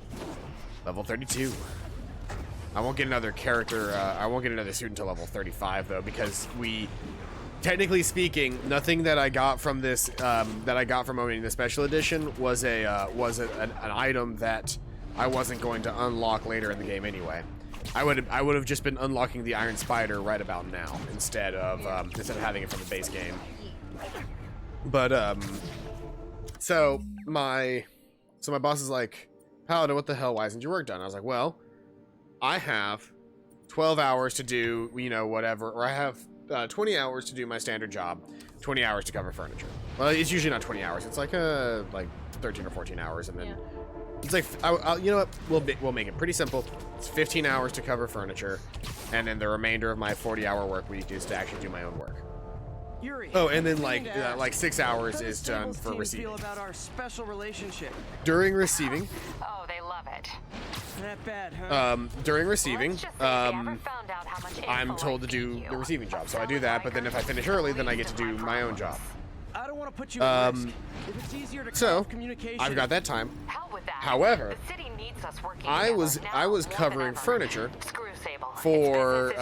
Level 32. I won't get another character, I won't get another suit until level 35, though, because technically speaking, nothing that I got from this, that I got from owning the special edition was an item that I wasn't going to unlock later in the game anyway. I would have just been unlocking the Iron Spider right about now instead of having it from the base game. But so my boss is like, "Paladin, what the hell? Why isn't your work done?" I was like, "Well, I have 12 hours to do, you know, whatever, or I have 20 hours to do my standard job, 20 hours to cover furniture." Well, it's usually not 20 hours. It's like 13 or 14 hours, and then it's like, you know what? We'll make it pretty simple. It's 15 hours to cover furniture, and then the remainder of my 40-hour work week is to actually do my own work. Yuri, oh, and then like 6 hours is done for receiving. Feel about our special relationship? During receiving. Oh, they love it. That bad, huh? During receiving, I'm told to do the receiving job, so I do that. But then if I finish early, then I get to do my own job. I don't want to put you at risk. If it's easier to cut off communication, I've got that time. However, I was covering furniture for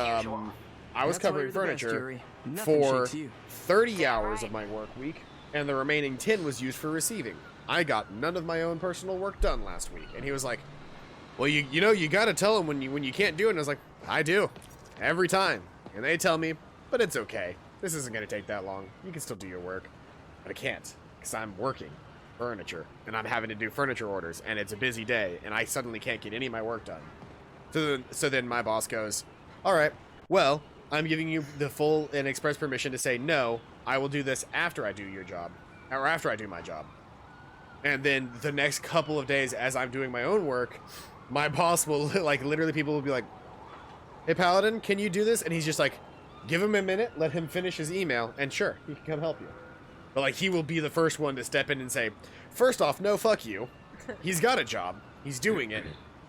I was covering furniture for 30 hours of my work week, and the remaining 10 was used for receiving. I got none of my own personal work done last week, and he was like, "Well, you know, you got to tell them when you can't do it." And I was like, "I do, every time." And they tell me, "But it's okay. This isn't going to take that long. You can still do your work." But I can't, because I'm working furniture, and I'm having to do furniture orders, and it's a busy day, and I suddenly can't get any of my work done. So then my boss goes, "All right, well, I'm giving you the full and express permission to say, no, I will do this after I do your job, or after I do my job." And then the next couple of days, as I'm doing my own work, my boss will, like, literally people will be like, "Hey, Paladin, can you do this?" And he's just like, give him a minute, let him finish his email, and sure, he can come help you. But, like, he will be the first one to step in and say, "First off, no, fuck you. He's got a job. He's doing it.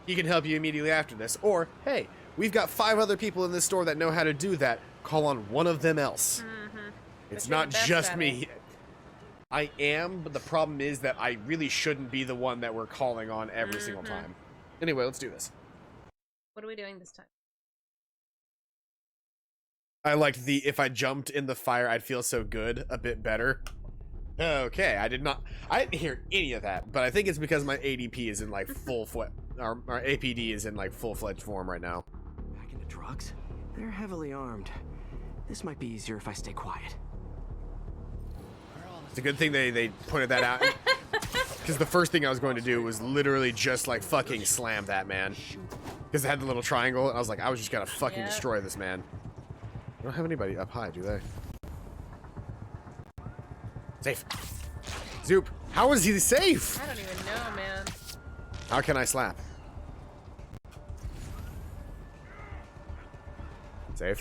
He can help you immediately after this." Or, "Hey, we've got 5 other people in this store that know how to do that. Call on one of them else." It's not just me. I am, but the problem is that I really shouldn't be the one that we're calling on every single time. Anyway, let's do this. What are we doing this time? I liked the if I jumped in the fire, I'd feel so good a bit better. Okay, I didn't hear any of that, but I think it's because my ADP is in like our APD is in like full-fledged form right now. Back into drugs? They're heavily armed. This might be easier if I stay quiet. It's a good thing they pointed that out. Because the first thing I was going to do was literally just like fucking slam that man. Because it had the little triangle, and I was like, I was just gonna fucking destroy this man. They don't have anybody up high, do they? Safe. Zoop. How is he safe? I don't even know, man. How can I slap? Safe.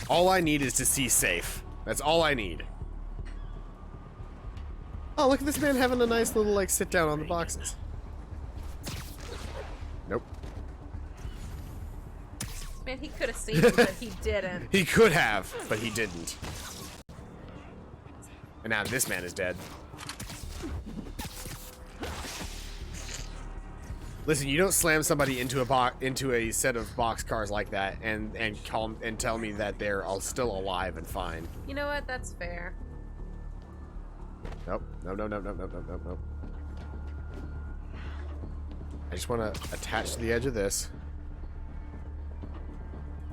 All I need is to see safe. That's all I need. Oh, look at this man having a nice little, like, sit down on the boxes. Nope. Man, he could have saved him, but he didn't. He could have, but he didn't. And now this man is dead. Listen, you don't slam somebody into a set of box cars like that and tell me that they're all still alive and fine. You know what? That's fair. Nope. Nope. I just want to attach to the edge of this.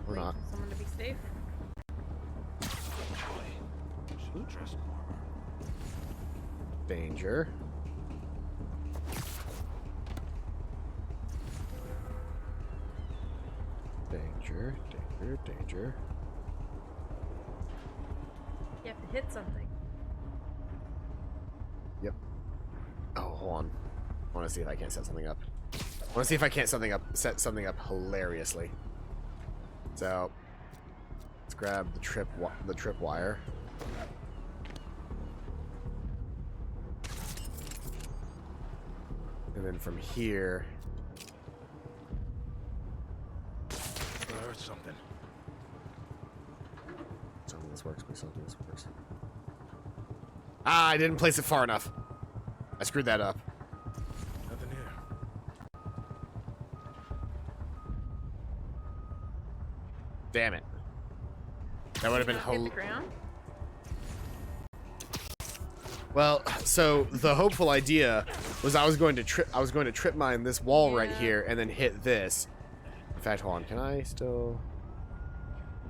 Or not. For someone to be safe. Danger. Danger. You have to hit something. Yep. Oh, hold on. I want to see if I can't set something up. I want to see if I can't set something up hilariously. So, let's grab the trip wire. And then from here, I heard something. something this works, please. Something this works. Ah, I didn't place it far enough. I screwed that up. Nothing here. Damn it. That would have been Hit the ground? Well, so the hopeful idea was I was going to trip mine this wall right here and then hit this. In fact, hold on, can I still?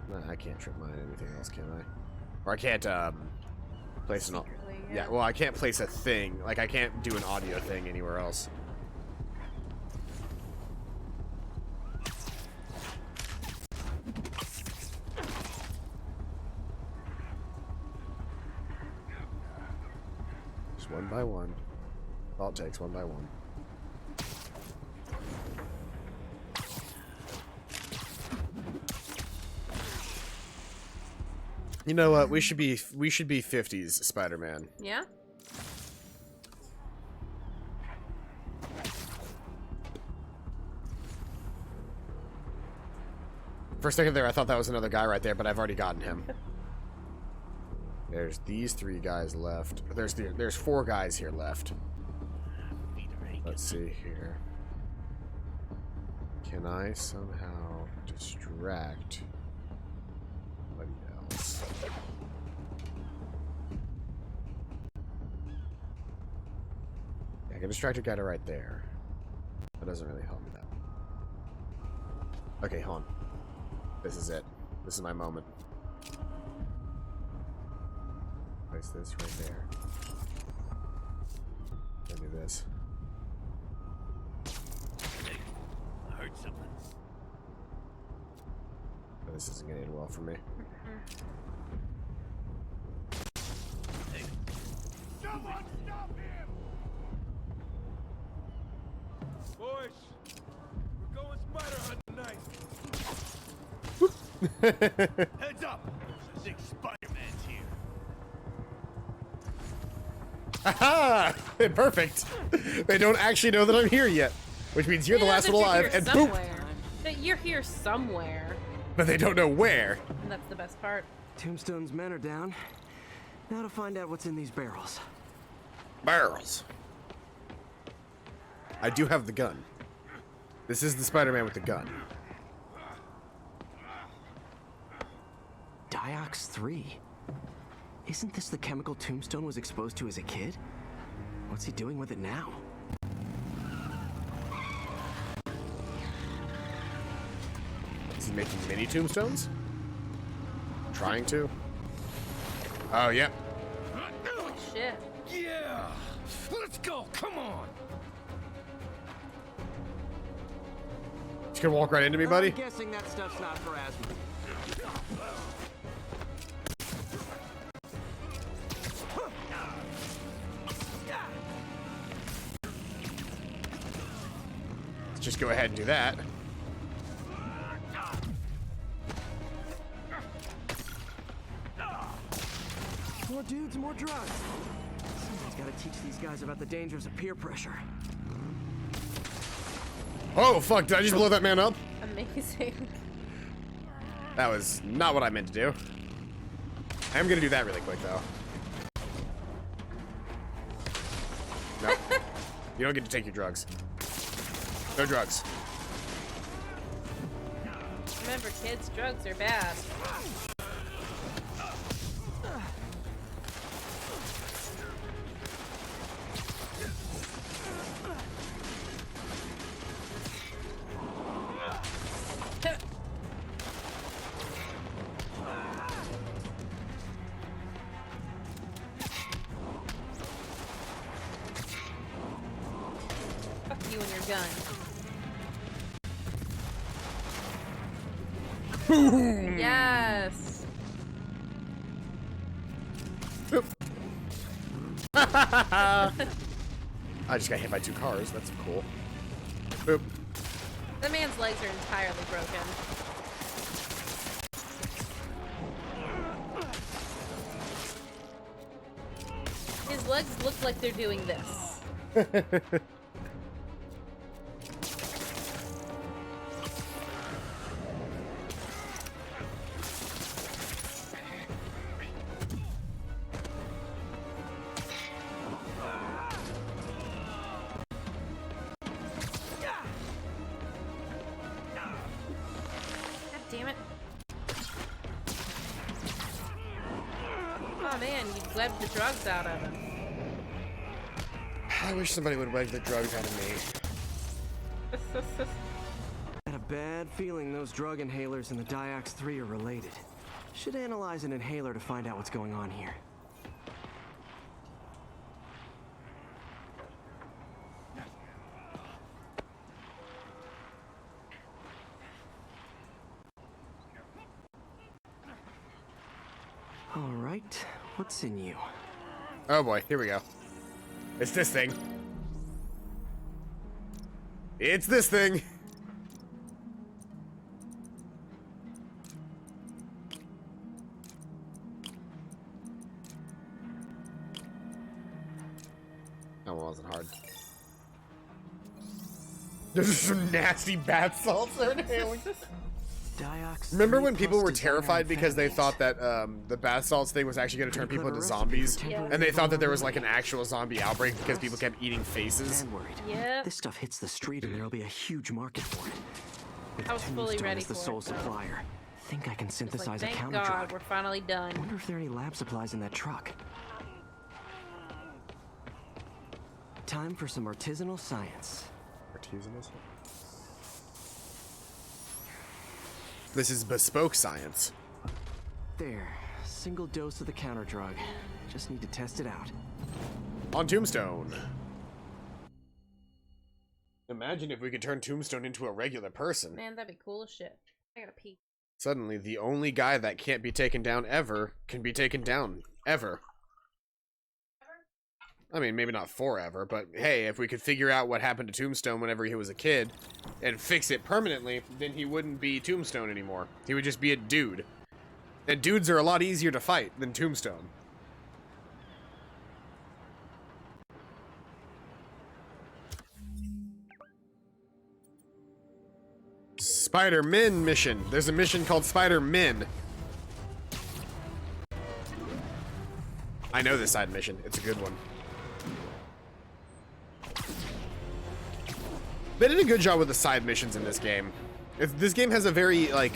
No, I can't trip mine anything else, can I? Or I can't place an yeah, well, I can't place a thing. Like I can't do an audio thing anywhere else. Just one by one. All it takes, one by one. You know what? We should be 50s Spider-Man. Yeah? For a second there, I thought that was another guy right there, but I've already gotten him. There's these 3 guys left. There's 4 guys here left. Let's see here. Can I somehow distract somebody else? Yeah, I can distract a guy to right there. That doesn't really help me that. Okay, hold on. This is it. This is my moment. Place this right there. Let me do this. I heard something. But this isn't gonna end well for me. Hey. Someone stop him! Boys, we're going spider hunting tonight. Heads up! I think Spider-Man's here. Aha! Perfect. They don't actually know that I'm here yet, which means you're the last one alive, and poop. That you're here somewhere. But they don't know where. And that's the best part. Tombstone's men are down. Now to find out what's in these barrels. Barrels. I do have the gun. This is the Spider-Man with the gun. Diox 3. Isn't this the chemical Tombstone was exposed to as a kid? What's he doing with it now? Is he making mini tombstones? Trying to. Oh, yep. Oh, shit. Yeah! Let's go, come on! Just gonna walk right into me, buddy? I'm guessing that stuff's not for asthma. Let's just go ahead and do that. More dudes, more drugs. Someone's gotta teach these guys about the dangers of peer pressure. Oh, fuck, did I just blow that man up? Amazing. That was not what I meant to do. I am gonna do that really quick, though. No. You don't get to take your drugs. No drugs. Remember, kids, drugs are bad. Fuck you and your gun. Yes. I just got hit by 2 cars. That's cool. Boop. The man's legs are entirely broken. His legs look like they're doing this. God damn it. Oh man, you webbed the drugs out of him. I wish somebody would wag the drugs out of me. Had a bad feeling those drug inhalers and the Diox 3 are related. Should analyze an inhaler to find out what's going on here. All right, what's in you? Oh boy, here we go. It's this thing. It's this thing. Oh, well, it wasn't hard. There's some nasty bath salts they're inhaling. Diox. Remember when people were terrified because they thought that the bath salts thing was actually going to turn people into zombies? And they thought that there was like an actual zombie outbreak because people kept eating faces? Yep. This stuff hits the street and there'll be a huge market for it. With I was fully Tombstone ready as the for sole it. supplier. Think I can synthesize Thank a counter God, drug. we're finally done. Wonder if there are any lab supplies in that truck. Time for some artisanal science. Artisanal science? This is bespoke science. There, single dose of the counter drug. Just need to test it out. On Tombstone. Imagine if we could turn Tombstone into a regular person. Man, that'd be cool as shit. I gotta pee. Suddenly, the only guy that can't be taken down ever can be taken down. Ever. I mean, maybe not forever, but hey, if we could figure out what happened to Tombstone whenever he was a kid and fix it permanently, then he wouldn't be Tombstone anymore. He would just be a dude. And dudes are a lot easier to fight than Tombstone. Spider-Man mission. There's a mission called Spider-Man. I know this side mission. It's a good one. They did a good job with the side missions in this game. This game has a very, like,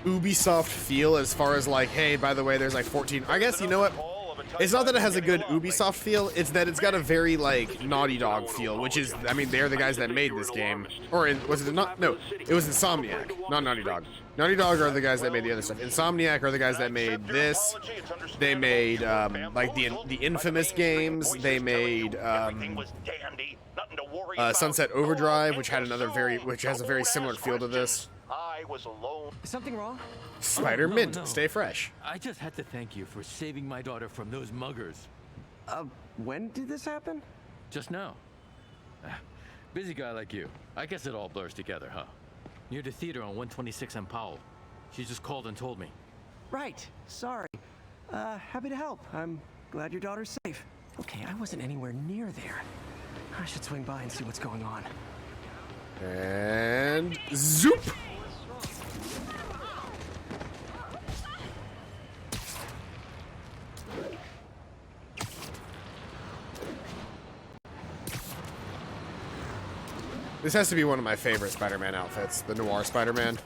Ubisoft feel as far as, like, hey, by the way, there's, like, 14... I guess, you know what? It's not that it has a good Ubisoft feel, it's that it's got a very, like, Naughty Dog feel, which is, I mean, they're the guys that made this game. Or, was it not? No, it was Insomniac, not Naughty Dog. Naughty Dog are the guys that made the other stuff. Insomniac are the guys that made this. They made, like, the Infamous games. They made, Sunset Overdrive, which has a very similar feel to this. Is something wrong? Spider no, Mint, no. stay fresh. I just had to thank you for saving my daughter from those muggers. When did this happen? Just now. Busy guy like you. I guess it all blurs together, huh? Near the theater on 126 and Powell. She just called and told me. Right. Sorry. Happy to help. I'm glad your daughter's safe. Okay, I wasn't anywhere near there. I should swing by and see what's going on. And zoop! This has to be one of my favorite Spider-Man outfits, the noir Spider-Man.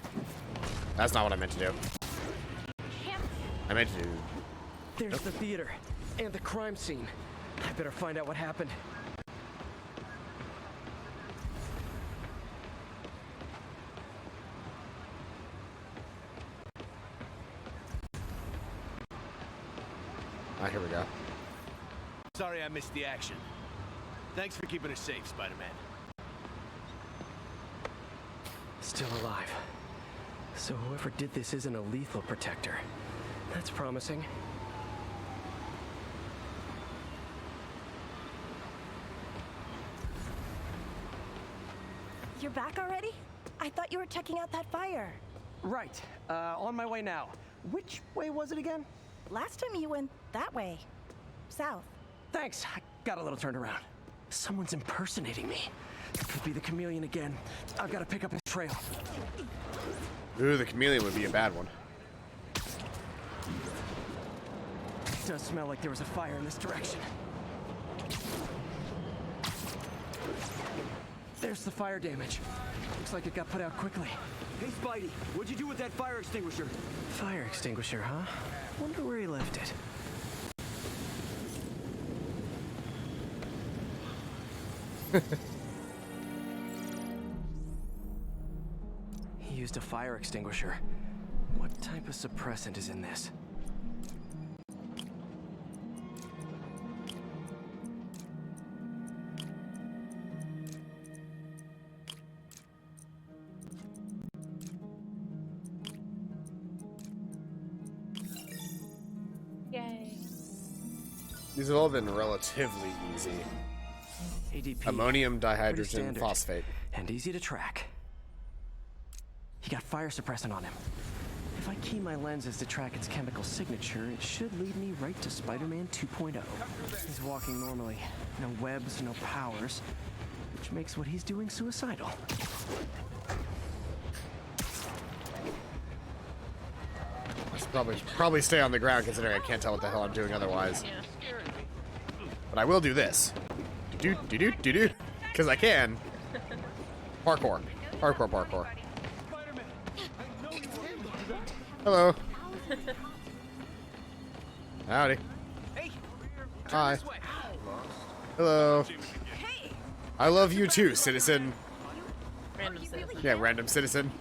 That's not what I meant to do. I meant to do... There's the theater and the crime scene. I better find out what happened. Here we go. Sorry I missed the action. Thanks for keeping us safe, Spider-Man. Still alive. So whoever did this isn't a lethal protector. That's promising. You're back already? I thought you were checking out that fire. Right. On my way now. Which way was it again? Last time you went that way. South. Thanks. I got a little turned around. Someone's impersonating me. Could be the chameleon again. I've got to pick up his trail. Ooh, the chameleon would be a bad one. It does smell like there was a fire in this direction. There's the fire damage. Looks like it got put out quickly. Hey, Spidey, what'd you do with that fire extinguisher? Fire extinguisher, huh? Wonder where he left it. He used a fire extinguisher. What type of suppressant is in this? Yay. These have all been relatively easy. ADP, ammonium dihydrogen standard, phosphate. And easy to track. He got fire suppressant on him. If I key my lenses to track its chemical signature, it should lead me right to Spider-Man 2.0. He's walking normally. No webs, no powers. Which makes what he's doing suicidal. I should probably stay on the ground considering I can't tell what the hell I'm doing otherwise. But I will do this. Do-do-do-do-do. Because I can. Parkour. Parkour, parkour. Hello. Howdy. Hi. Hello. I love you too, citizen. Random citizen. Yeah, random citizen.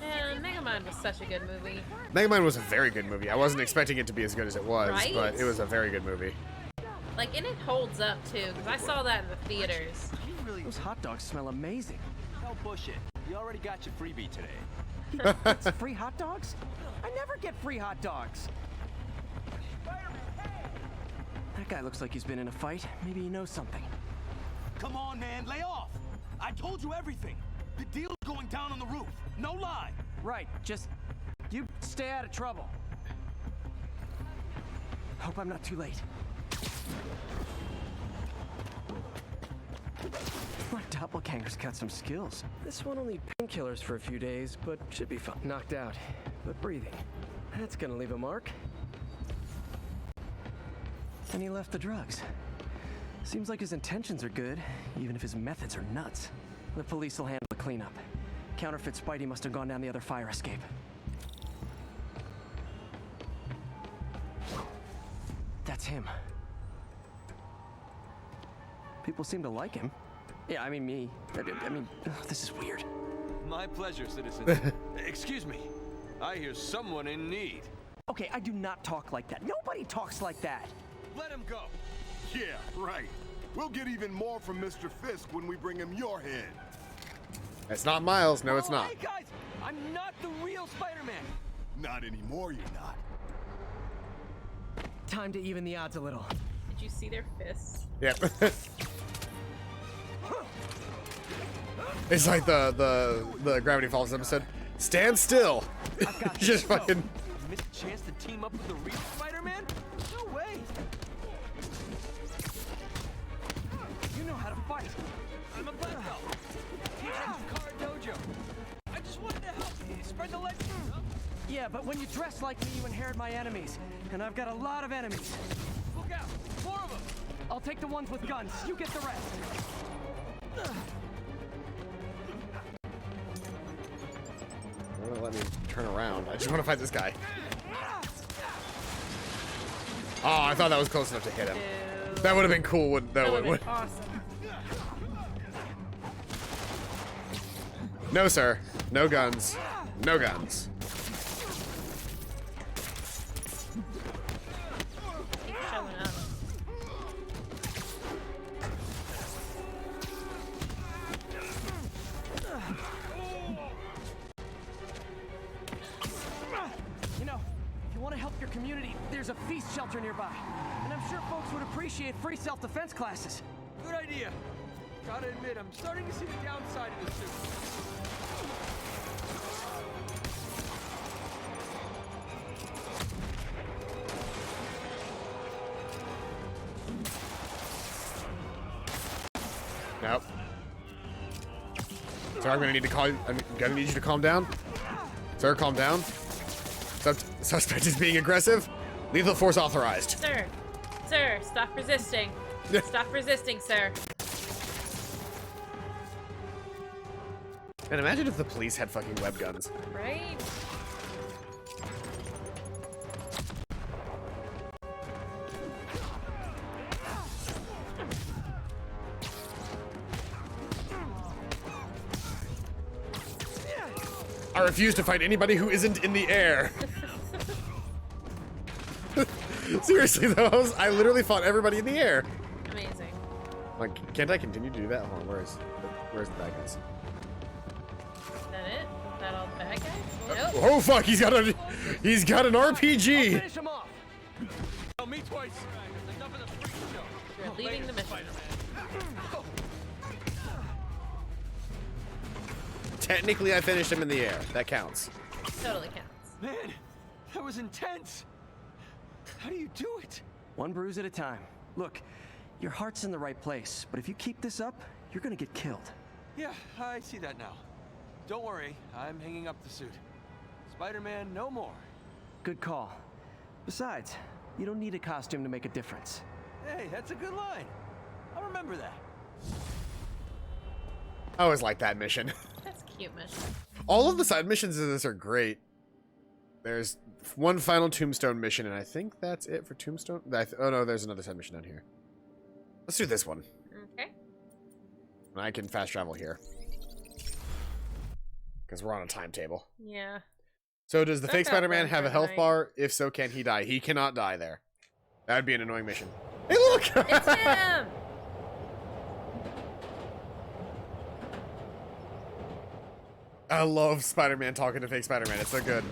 Man, Megamind was such a good movie. Megamind was a very good movie. I wasn't expecting it to be as good as it was, Right? but it was a very good movie. Like, and it holds up too, because I saw that in the theaters. Those hot dogs smell amazing. Don't push it. You already got your freebie today. He gets free hot dogs? I never get free hot dogs. That guy looks like he's been in a fight. Maybe he knows something. Come on, man, lay off. I told you everything. The deal's going down on the roof. No lie. Right, just you stay out of trouble. Hope I'm not too late. My doppelganger's got some skills. This one will need painkillers for a few days, but should be fine. Knocked out, but breathing. That's gonna leave a mark. And he left the drugs. Seems like his intentions are good, even if his methods are nuts. The police will handle the cleanup. Counterfeit Spidey must have gone down the other fire escape. That's him. People seem to like him. Yeah, I mean me. I mean, this is weird. My pleasure, citizen. Excuse me. I hear someone in need. Okay, I do not talk like that. Nobody talks like that. Let him go. Yeah, right. We'll get even more from Mr. Fisk when we bring him your head. It's not Miles. No, it's not. Hey guys, I'm not the real Spider-Man. Not anymore, you're not. Time to even the odds a little. Did you see their fists? Yep. It's like the Gravity Falls episode. Stand still. Just fucking. You missed a chance to team up with the real Spider-Man? No way. You know how to fight. I'm a black belt. Teaching Car Dojo. I just wanted to help you spread the legend. Yeah, but when you dress like me, you inherit my enemies. And I've got a lot of enemies. Look out. 4 of them. I'll take the ones with guns. You get the rest. They won't let me turn around. I just want to fight this guy. Oh, I thought that was close enough to hit him. Ew. That would have been cool. That would have been awesome. No, sir. No guns. No guns. Keep showing up. You know, if you want to help your community, there's a feast shelter nearby. And I'm sure folks would appreciate free self-defense classes. Good idea. Gotta admit, I'm starting to see the downside of this suit. Nope. Sir, I'm gonna need to call you. I'm gonna need you to calm down. Sir, calm down. Suspect is being aggressive. Lethal force authorized. Sir, sir, stop resisting. Stop resisting, sir. And imagine if the police had fucking web guns. Right? I refuse to fight anybody who isn't in the air. Seriously though, I literally fought everybody in the air. Amazing. Like, can't I continue to do that? Hold on, where's the bad guys? Is that it? Is that all the bad guys? Nope. Oh fuck, he's got an RPG. Finish him off. Tell me twice. Enough of the freak show. We're leaving the mission. Technically, I finished him in the air. That counts. Totally counts. Man, that was intense. How do you do it? One bruise at a time. Look, your heart's in the right place, but if you keep this up, you're gonna get killed. Yeah, I see that now. Don't worry, I'm hanging up the suit. Spider-Man, no more. Good call. Besides, you don't need a costume to make a difference. Hey, that's a good line. I'll remember that. I always like that mission. That's a cute mission. All of the side missions in this are great. There's one final Tombstone mission, and I think that's it for Tombstone. Oh no, there's another side mission down here. Let's do this one. Okay. And I can fast travel here. Because we're on a timetable. Yeah. So does the fake That got Spider-Man run have for a health night. bar? If so, can he die? He cannot die there. That would be an annoying mission. Hey, look! It's him! I love Spider-Man talking to fake Spider-Man. It's so good.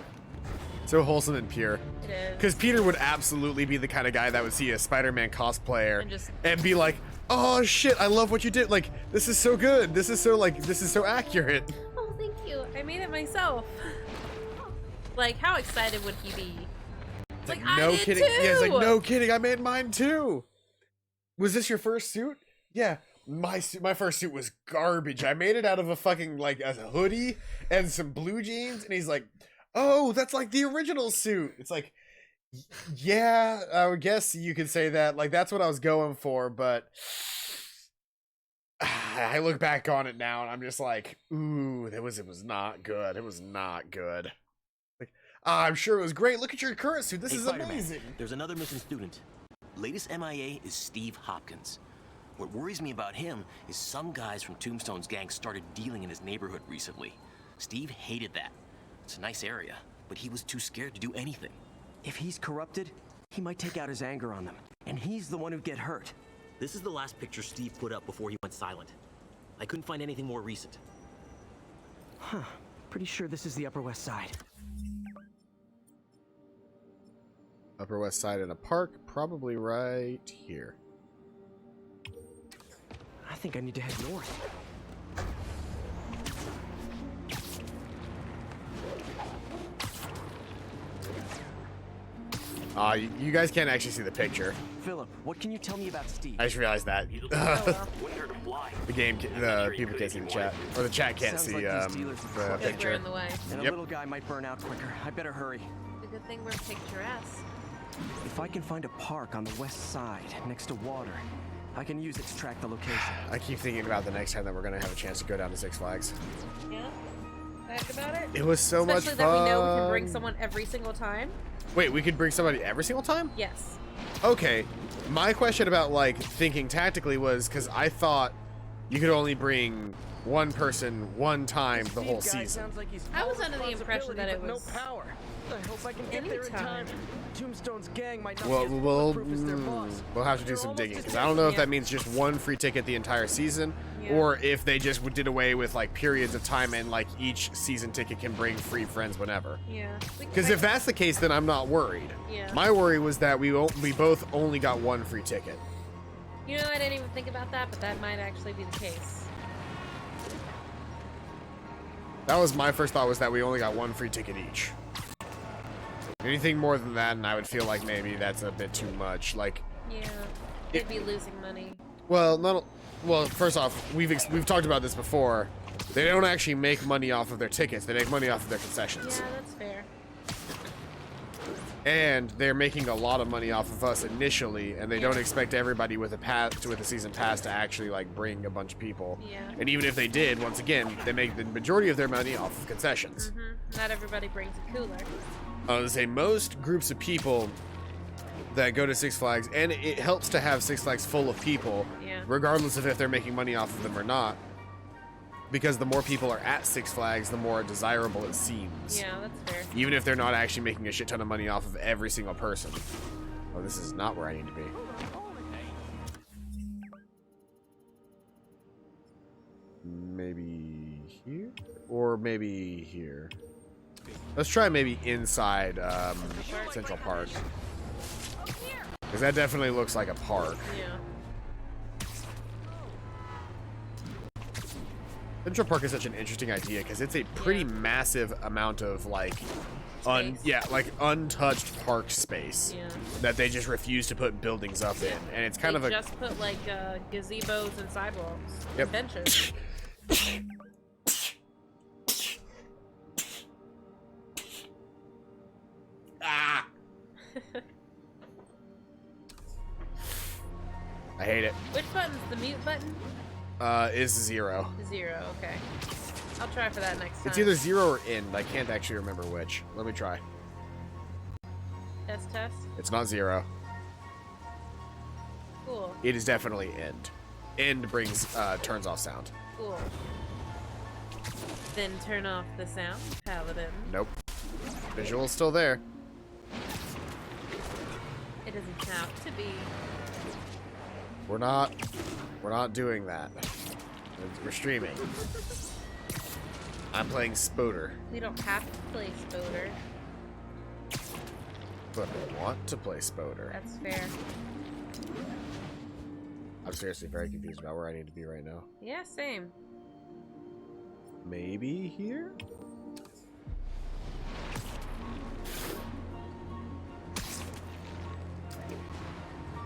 So wholesome and pure. It is. Because Peter would absolutely be the kind of guy that would see a Spider-Man cosplayer And and be like, oh shit, I love what you did. Like, this is so good. This is so accurate. Oh, thank you. I made it myself. Like, how excited would he be? It's like, I No did kidding. too! Yeah, it's like, no kidding. I made mine too. Was this your first suit? Yeah. My first suit was garbage. I made it out of a fucking like a hoodie and some blue jeans, and he's like, "Oh, that's like the original suit." It's like, yeah, I would guess you could say that. Like that's what I was going for, but I look back on it now and I'm just like, ooh, it was not good. It was not good. Like, I'm sure it was great. Look at your current suit. This is Spider-Man, amazing. There's another missing student. Latest MIA is Steve Hopkins. What worries me about him is some guys from Tombstone's gang started dealing in his neighborhood recently. Steve hated that. It's a nice area, but he was too scared to do anything. If he's corrupted, he might take out his anger on them, and he's the one who'd get hurt. This is the last picture Steve put up before he went silent. I couldn't find anything more recent. Huh. Pretty sure this is the Upper West Side. Upper West Side in a park, probably right here. I think I need to head north. You guys can't actually see the picture. Philip, what can you tell me about Steve? I just realized that. The game, the people can't see the chat, or the chat can't Sounds see like these dealers are the crooked. picture. We're in the way. And a Yep. little guy might burn out quicker. I better hurry. The good thing we're picturesque. If I can find a park on the west side next to water, I can use it to track the location. I keep thinking about the next time that we're gonna have a chance to go down to Six Flags. Yeah. Fact about it. It was so much Especially that we know we can fun. bring someone every single time. Wait, we could bring somebody every single time? Yes. Okay. My question about like thinking tactically was because I thought you could only bring one person one time the whole season. I was under the impression that it was no power. I hope I can get there in time. Tombstone's gang might not Well, be as we'll bulletproof as their boss. have to do some digging because I don't know if that means just one free ticket the entire season, or if they just did away with like periods of time and like each season ticket can bring free friends whenever. Yeah. Because if that's the case, then I'm not worried. Yeah. My worry was that we both only got one free ticket. You know, I didn't even think about that, but that might actually be the case. That was my first thought, was that we only got one free ticket each. Anything more than that, and I would feel like maybe that's a bit too much. Like, Yeah. They'd be losing money. well, first off, we've talked about this before. They don't actually make money off of their tickets. They make money off of their concessions. Yeah, that's fair. And they're making a lot of money off of us initially, and they don't expect everybody with a season pass to actually like bring a bunch of people. Yeah. And even if they did, once again, they make the majority of their money off of concessions. Not everybody brings a cooler. I would say most groups of people that go to Six Flags, and it helps to have Six Flags full of people, regardless of if they're making money off of them or not, because the more people are at Six Flags, the more desirable it seems. Yeah, that's fair. Even if they're not actually making a shit ton of money off of every single person. Oh, this is not where I need to be. Maybe here? Or maybe here. Let's try maybe inside Central Park. Because that definitely looks like a park. Yeah. Central Park is such an interesting idea because it's a pretty massive amount of like untouched park space that they just refuse to put buildings up in, and it's kind They of just put like gazebos and sidewalks, Yep. benches. Ah! I hate it. Which button's the mute button? Is 0. 0. Okay. I'll try for that next time. It's either 0 or end. I can't actually remember which. Let me try. Test. It's not 0. Cool. It is definitely end. End brings turns off sound. Cool. Then turn off the sound, Paladin. Nope. Visual's still there. It doesn't have to be. We're not doing that. We're streaming. I'm playing Spoder, We don't have to play Spoder. but I want to play Spoder. That's fair. I'm seriously very confused about where I need to be right now. Yeah, same. Maybe here?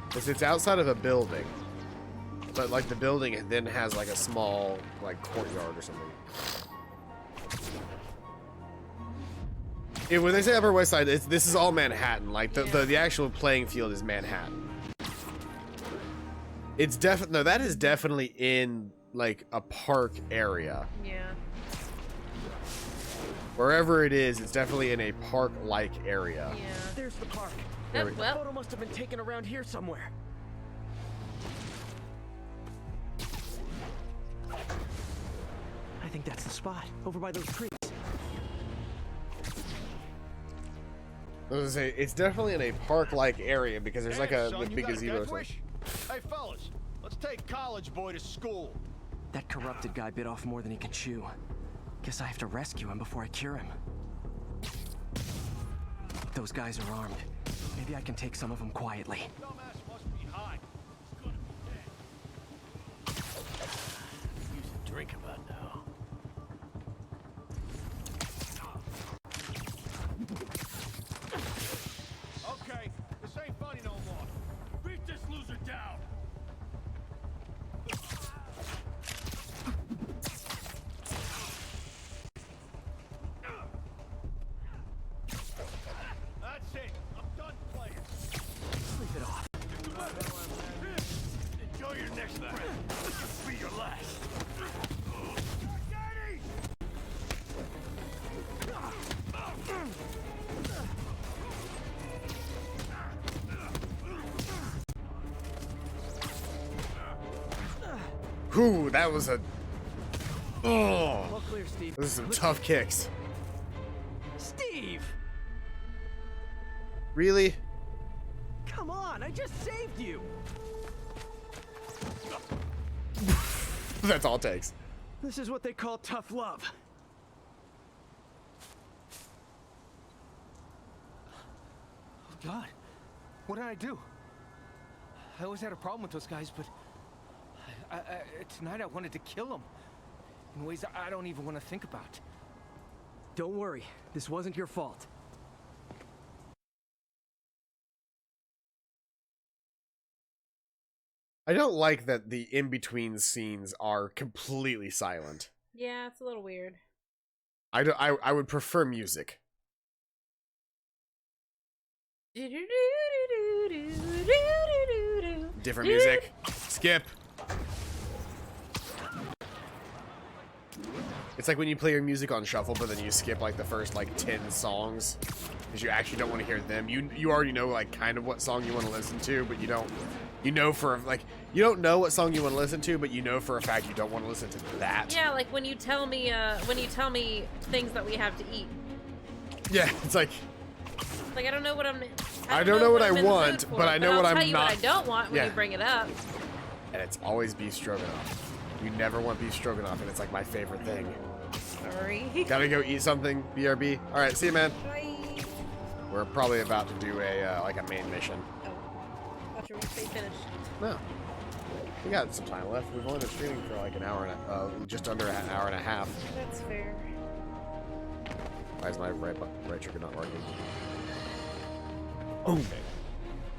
Because it's outside of a building. but like the building then has like a small like courtyard or something. Yeah, when they say Upper West Side, this is all Manhattan. Like the actual playing field is Manhattan. It's no, that is definitely in like a park area. Yeah. Wherever it is, it's definitely in a park-like area. Yeah. There's the park. There The we- photo must have been taken around here somewhere. I think that's the spot, over by those trees. I was gonna say, it's definitely in a park-like area because there's like a Son, you big got a gazebo. or death something. wish? Hey, fellas, let's take college boy to school. That corrupted guy bit off more than he can chew. Guess I have to rescue him before I cure him. Those guys are armed. Maybe I can take some of them quietly. Dumbass must be high. Use a drink about now. Okay, this ain't funny no more. Beat this loser down. That's it. I'm done playing. Sleep it off. Enjoy your next breath. This will be your last. Daddy! Whew, that was a. Oh, All clear, Steve. those are some tough kicks. Steve! Really? Come on, I just saved you! That's all it takes. This is what they call tough love. Oh, God. What did I do? I always had a problem with those guys, but tonight I wanted to kill them in ways I don't even want to think about. Don't worry, this wasn't your fault. I don't like that the in-between scenes are completely silent. Yeah, it's a little weird. I would prefer music. Different music. Skip. It's like when you play your music on shuffle, but then you skip like the first like 10 songs because you actually don't want to hear them. You already know like kind of what song you want to listen to, but you don't. You know for like you don't know what song you want to listen to, but you know for a fact you don't want to listen to that. Yeah, like when you tell me things that we have to eat. Yeah, it's like I don't know what I'm. I don't know what I I'm in the want, mood for, but I know I'll what tell I'm you not. What I don't want when Yeah. you bring it up. And it's always beef stroganoff. You never want beef stroganoff, and it's like my favorite thing. Sorry. Gotta go eat something, BRB. All right, see you, man. Bye. We're probably about to do a like a main mission. Thought you were gonna say finished. No, we got some time left. We've only been streaming for like an hour and just under an hour and a half. That's fair. Why is my right trigger not working? Okay.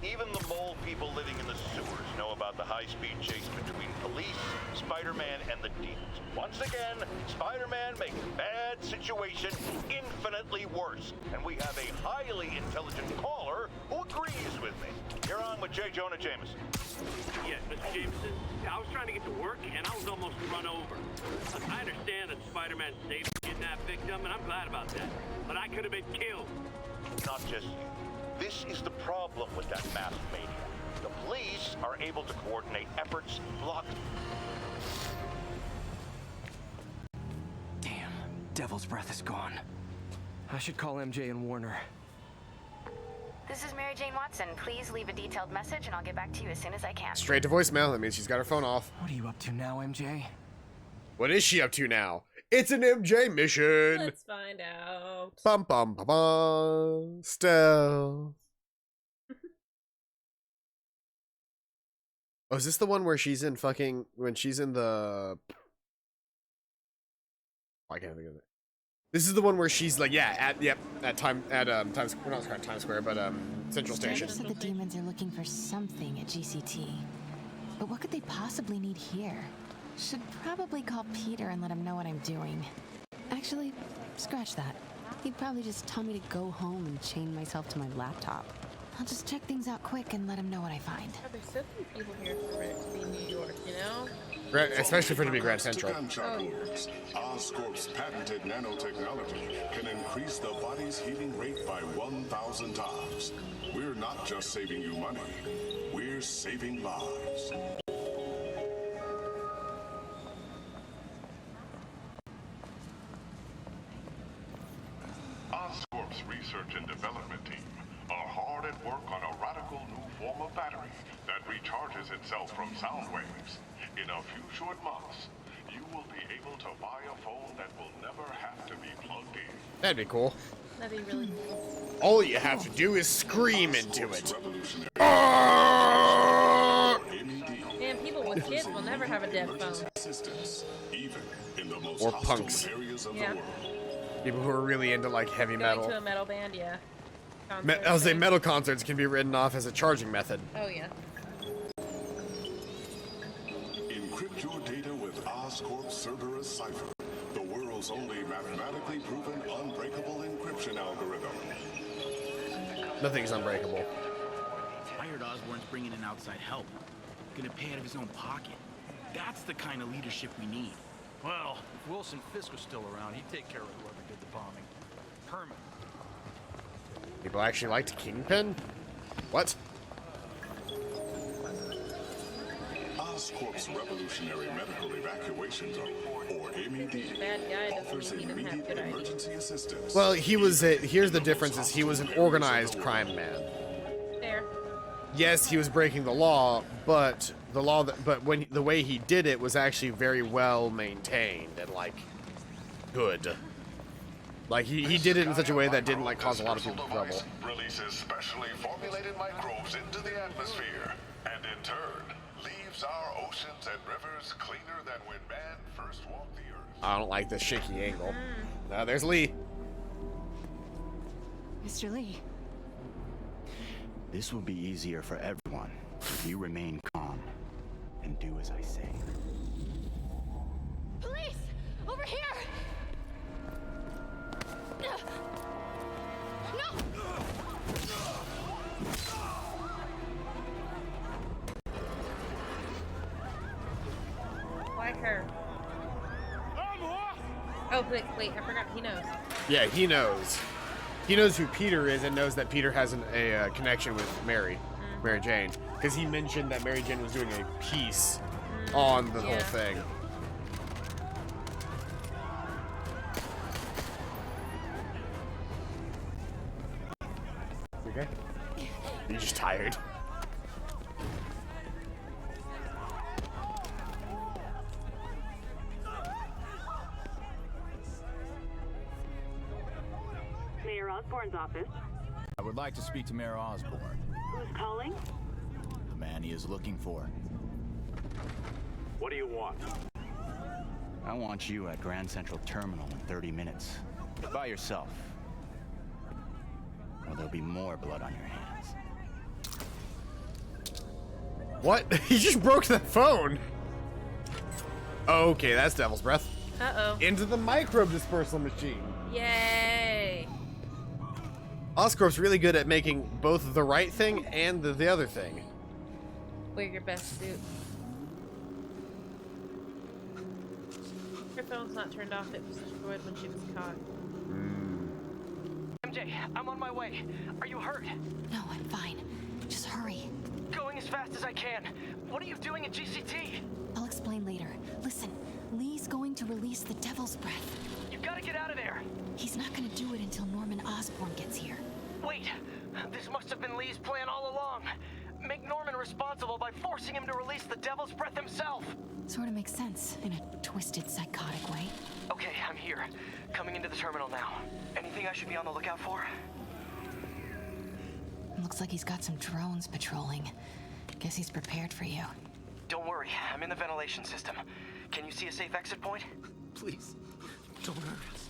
Even the mole people living in the sewers know about the high-speed chase between police, Spider-Man, and the demons. Once again, Spider-Man makes a bad situation infinitely worse. And we have a highly intelligent caller who agrees with me. You're on with J. Jonah Jameson. Yes, Mr. Jameson. I was trying to get to work, and I was almost run over. I understand that Spider-Man saved a kidnapped victim, and I'm glad about that. But I could have been killed. Not just you. This is the problem with that masked maniac. The police are able to coordinate efforts, block... Damn, Devil's Breath is gone. I should call MJ and warn her. This is Mary Jane Watson. Please leave a detailed message and I'll get back to you as soon as I can. Straight to voicemail. That means she's got her phone off. What are you up to now, MJ? What is she up to now? It's an MJ mission. Let's find out. Bum bum bum bum. Stealth. Oh, is this the one where she's in fucking when she's in the? I can't think of it. This is the one where she's like, yeah, at Times Square, not Times Square, but Central Station. Said the demons are looking for something at GCT. But what could they possibly need here? Should probably call Peter and let him know what I'm doing. Actually, scratch that. He'd probably just tell me to go home and chain myself to my laptop. I'll just check things out quick and let him know what I find. Oh, there's so few people here for it to be New York, you know? Especially for it to be Grand Central. Oscorp's patented nanotechnology can increase the body's healing rate by 1,000 times. We're not just saving you money, we're saving lives. Oscorp's research and development team are hard at work on a radical new form of battery that recharges itself from sound waves. In a few short months, you will be able to buy a phone that will never have to be plugged in. That'd be cool. That'd be really cool. All you have to do is scream into it. Man, people with kids will never have a dead phone. Or punks. Yeah. People who are really into like heavy metal. Going to a metal band, yeah. I was saying metal concerts can be written off as a charging method. Oh yeah. Encrypt your data with Oscorp Cerberus Cipher, the world's only mathematically proven unbreakable encryption algorithm. Nothing's unbreakable. I heard Osborn's bringing in outside help. Gonna pay out of his own pocket. That's the kind of leadership we need. Well, if Wilson Fisk was still around, he'd take care of whoever did the bombing. Permanent. People actually liked Kingpin? What? Oscorp's revolutionary medical evacuation zone, or MED, Bad guy offers doesn't even have immediate good ideas. emergency assistance. Well, he was here's the difference is he was an organized crime man. There. Yes, he was breaking the law, but when the way he did it was actually very well maintained and like good. Like he did it in such a way that didn't like cause a lot of people trouble. Releases specially formulated microbes into the atmosphere, and in turn, leaves our oceans and rivers cleaner than when man first walked the earth. I don't like this shaky angle. There's Lee. Mr. Lee. This will be easier for everyone if you remain calm and do as I say. Police! Over here! No! Like her. Oh, wait, I forgot. He knows. Yeah, he knows. He knows who Peter is and knows that Peter has a connection with Mary Jane, because he mentioned that Mary Jane was doing a piece on the whole thing. You okay? You're just tired. Mayor Osborne's office. I would like to speak to Mayor Osborn, Who's calling? the man he is looking for. What do you want? I want you at Grand Central Terminal in 30 minutes. By yourself. Or there'll be more blood on your hands. What? He just broke that phone. Okay, that's Devil's Breath. Uh-oh. Into the microbe dispersal machine. Yay! Oscorp's really good at making both the right thing and the other thing. Wear your best suit. Her phone's not turned off. It was destroyed when she was caught. MJ, I'm on my way. Are you hurt? No, I'm fine. Just hurry. Going as fast as I can. What are you doing at GCT? I'll explain later. Listen, Lee's going to release the Devil's Breath. You gotta get out of there. He's not gonna do it until Norman Osborn gets here. Wait, this must have been Lee's plan all along. Make Norman responsible by forcing him to release the Devil's Breath himself. Sort of makes sense, in a twisted, psychotic way. Okay, I'm here. Coming into the terminal now. Anything I should be on the lookout for? Looks like he's got some drones patrolling. Guess he's prepared for you. Don't worry, I'm in the ventilation system. Can you see a safe exit point? Please, don't hurt us.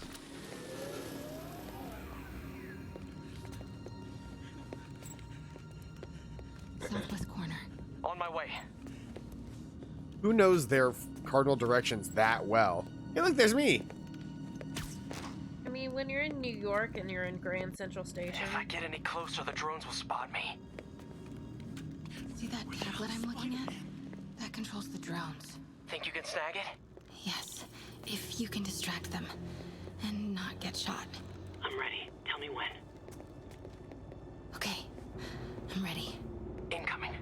Southwest corner. On my way. Who knows their cardinal directions that well? Hey, look, there's me. I mean, when you're in New York and you're in Grand Central Station. If I get any closer, the drones will spot me. See that tablet I'm looking at? That controls the drones. Think you can snag it? Yes, if you can distract them and not get shot. I'm ready. Tell me when. Okay, I'm ready. Incoming.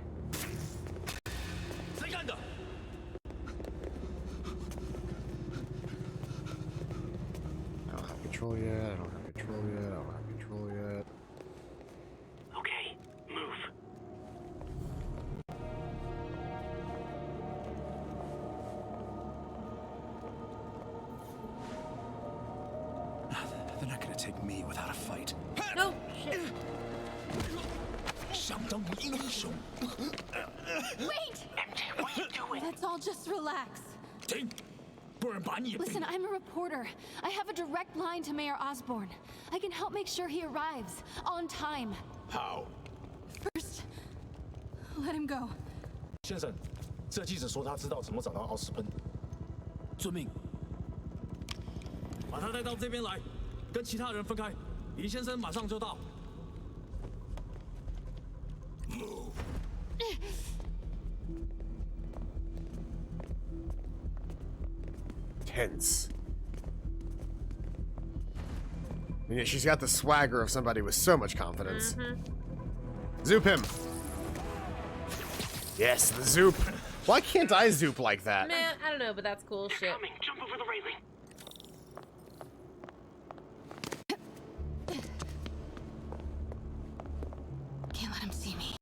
I don't have control yet. I don't have control yet. I don't have control yet. Okay, move. They're not gonna take me without a fight. No, shit. Wait! MJ, what are you doing? Let's all just relax. Listen, I'm a reporter. I have a direct line to Mayor Osborn. I can help make sure he arrives on time. How? First, let him go. 先生，这记者说他知道怎么找到奥斯喷。遵命。把他带到这边来，跟其他人分开。李先生马上就到。Tense. Yeah, she's got the swagger of somebody with so much confidence. Zoop him. Yes, the zoop. Why can't I zoop like that? Man, I don't know, but that's cool shit. Coming. Jump over the railing. Can't let him see me.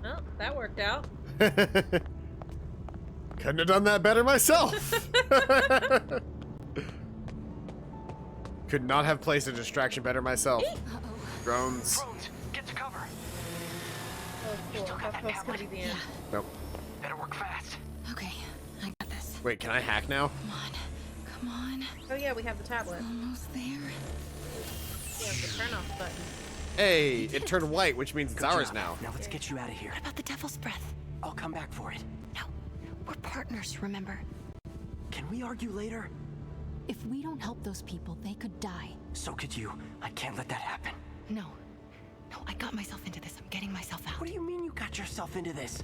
Well, that worked out. Couldn't have done that better myself. Could not have placed a distraction better myself. Drones. Drones, get to cover. Oh, cool. That's supposed to be the end. Nope. Better work fast. Okay, I got this. Wait, can I hack now? Come on. Oh yeah, we have the tablet. Almost there. We have the turn off button. Hey, it turned white, which means it's ours now. Now let's get you out of here. What about the devil's breath? I'll come back for it. No, we're partners, remember? Can we argue later? If we don't help those people, they could die. So could you. I can't let that happen. No, I got myself into this. I'm getting myself out. What do you mean you got yourself into this?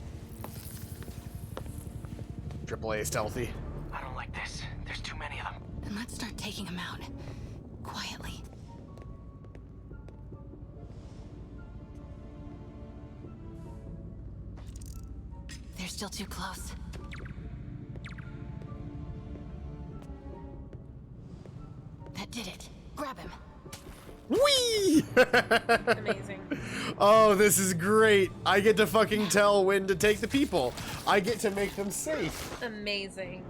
AAA stealthy. I don't like this. There's too many of them. Then let's start taking them out. Quietly. They're still too close. That did it. Grab him. Whee! Amazing. Oh, this is great. I get to fucking tell when to take the people. I get to make them safe. Amazing.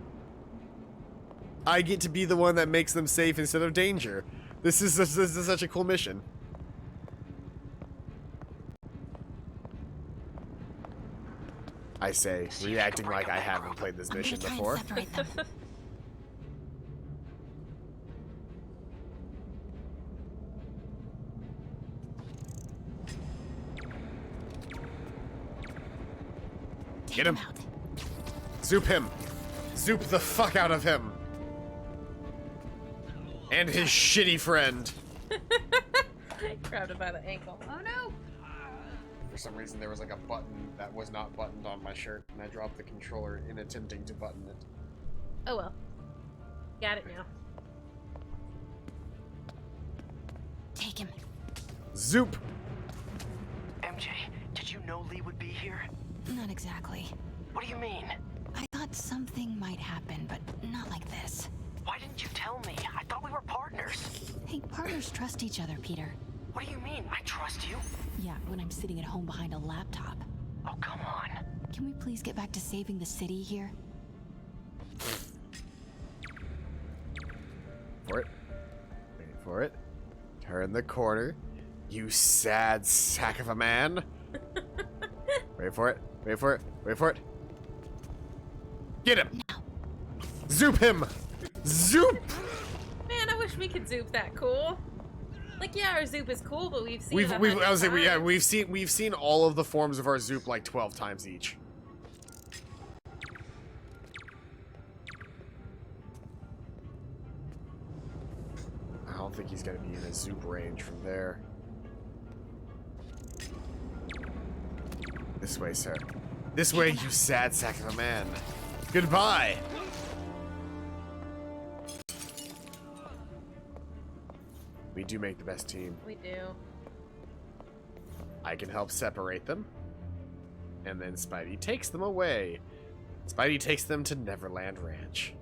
I get to be the one that makes them safe instead of danger. This is such a cool mission. I say, reacting like I haven't played this mission before. Get him. Zoop him. Zoop the fuck out of him. And his shitty friend. Grabbed him by the ankle. Oh no! For some reason there was like a button that was not buttoned on my shirt, and I dropped the controller in attempting to button it. Oh well. Got it now. Take him. Zoop! MJ, did you know Lee would be here? Not exactly. What do you mean? I thought something might happen, but not like this. Why didn't you tell me? I thought we were partners. Hey, partners trust each other, Peter. What do you mean? I trust you? Yeah, when I'm sitting at home behind a laptop. Oh, come on. Can we please get back to saving the city here? For it. Wait for it. Turn the corner. You sad sack of a man. Wait for it. Wait for it. Wait for it. Get him. Now. Zoop him. Zoop. Man, I wish wish we could zoop that cool. Like, yeah, our zoop is cool, but we've seen it we've seen all of the forms of our zoop like 12 times each. I don't think he's gonna be in a zoop range from there. This way, sir. This way, you sad sack of a man. Goodbye. We do make the best team. We do. I can help separate them. And then Spidey takes them away. Spidey takes them to Neverland Ranch.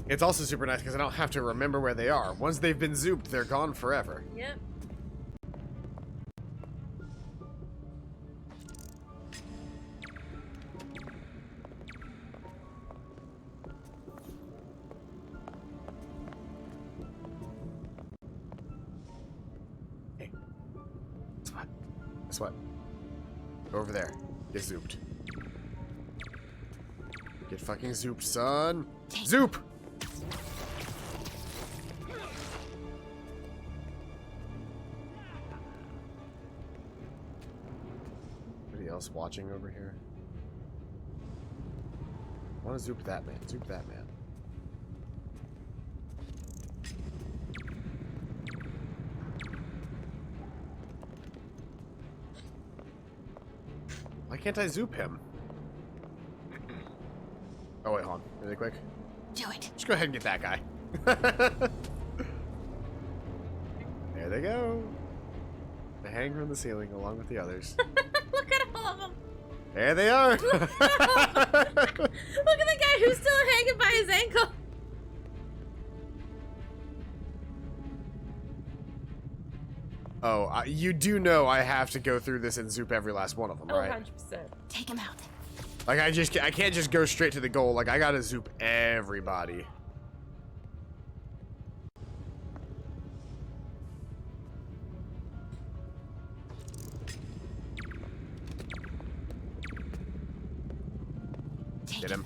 It's also super nice because I don't have to remember where they are. Once they've been zooped, they're gone forever. Yep. Hey. Guess what? Go over there. Get zooped. Get fucking zooped, son. Zoop! Anybody else watching over here? I want to zoop that man. Zoop that man. Why can't I zoop him? Oh wait, hold on. Really quick. Do it. Just go ahead and get that guy. There they go. They hang from the ceiling along with the others. Look at all of them. There they are. Look at the guy who's still hanging by his ankle. Oh, you do know I have to go through this and zoop every last one of them, right? 100%. Take him out. Like I can't just go straight to the goal. Like I gotta zoop everybody. Get him.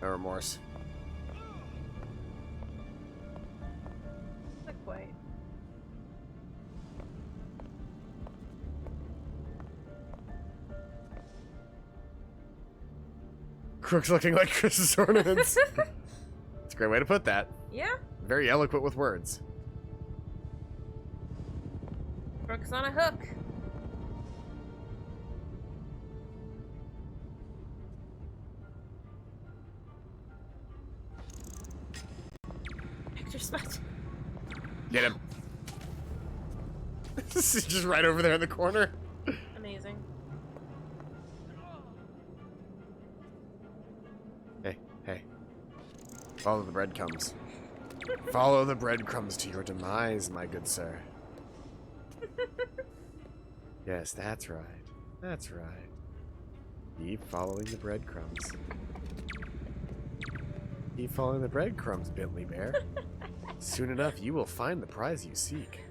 No remorse. Not quite. Crooks looking like Chris's ornaments. It's a great way to put that. Yeah. Very eloquent with words. Brooks on a hook. Picture spot. Get him. This is just right over there in the corner. Amazing. Hey. Follow the breadcrumbs. Follow the breadcrumbs to your demise, my good sir. Yes, that's right. That's right. Keep following the breadcrumbs. Keep following the breadcrumbs, Bentley Bear. Soon enough, you will find the prize you seek.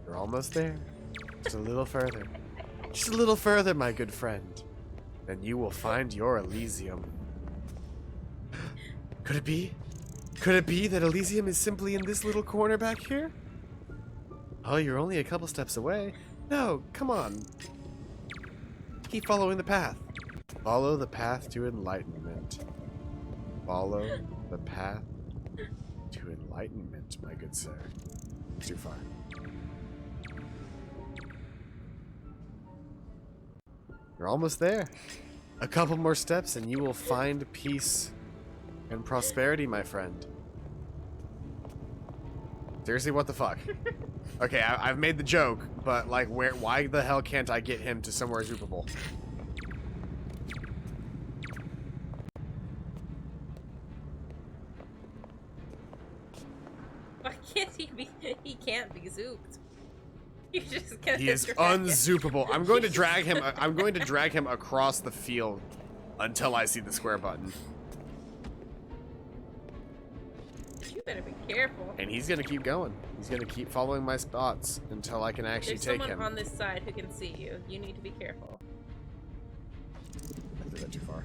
You're almost there. Just a little further. Just a little further, my good friend. Then you will find your Elysium. Could it be? Could it be that Elysium is simply in this little corner back here? Oh, you're only a couple steps away. No, come on. Keep following the path. Follow the path to enlightenment. Follow the path to enlightenment, my good sir. Too far. You're almost there. A couple more steps and you will find peace and prosperity, my friend. Seriously, what the fuck? Okay, I've made the joke, but like, why the hell can't I get him to somewhere zoopable? Why can't he be? He can't be zooped. You just gonna He is drag unzoopable. I'm going to drag him. I'm going to drag him across the field until I see the square button. Did you Better be careful. And he's gonna keep going. He's gonna keep following my spots until I can actually There's take someone him. on this side who can see you. You need to be careful. I threw that too far.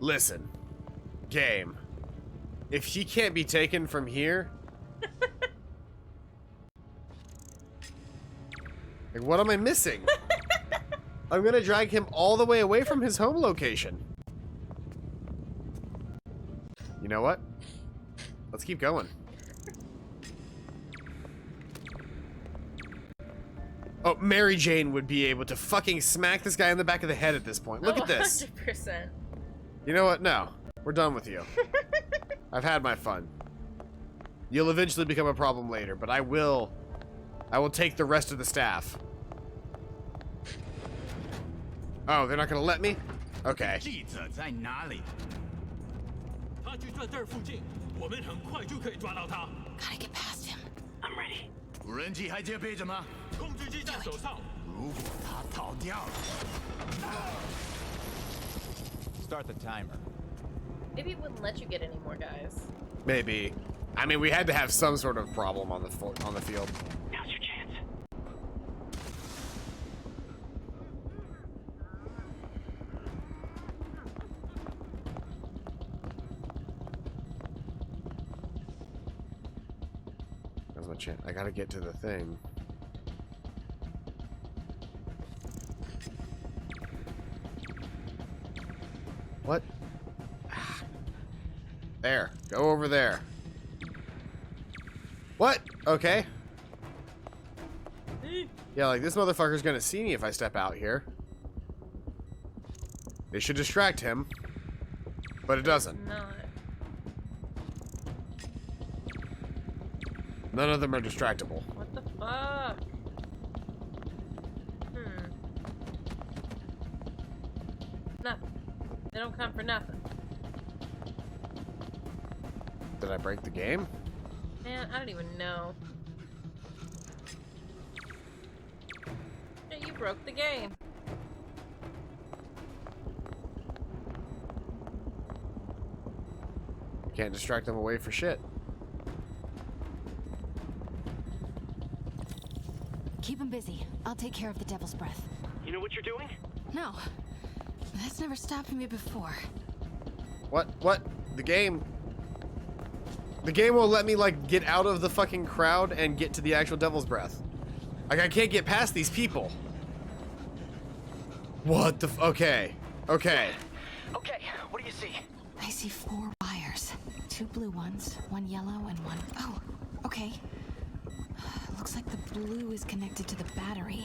Listen, game. If he can't be taken from here, like, what am I missing? I'm gonna drag him all the way away from his home location. You know what? Let's keep going. Oh, Mary Jane would be able to fucking smack this guy in the back of the head at this point. Look at this. 100%. You know what? No. We're done with you. I've had my fun. You'll eventually become a problem later, but I will take the rest of the staff. Oh, they're not gonna let me? Okay. 记者在哪里？他就在这儿附近，我们很快就可以抓到他。 Gotta get past him. I'm ready。无人机还戒备着吗？控制机在手上。如果他逃掉了 Start the timer. Maybe it wouldn't let you get any more guys. Maybe. I mean, we had to have some sort of problem on the field. Now's your chance. That's my chance. I gotta get to the thing. What? There. Go over there. What? Okay. Yeah, like, this motherfucker's gonna see me if I step out here. They should distract him. But it doesn't. Not. None of them are distractible. What the fuck? Nothing. They don't come for nothing. Did I break the game? Man, I don't even know. Yeah, you broke the game. Can't distract them away for shit. Keep him busy. I'll take care of the Devil's Breath. You know what you're doing? No. That's never stopped me before. What? The game won't let me, like, get out of the fucking crowd and get to the actual Devil's Breath. Like, I can't get past these people. What the okay. Okay. Okay, what do you see? I see 4 wires. 2 blue ones, 1 yellow, and 1... Oh, okay. Looks like the blue is connected to the battery,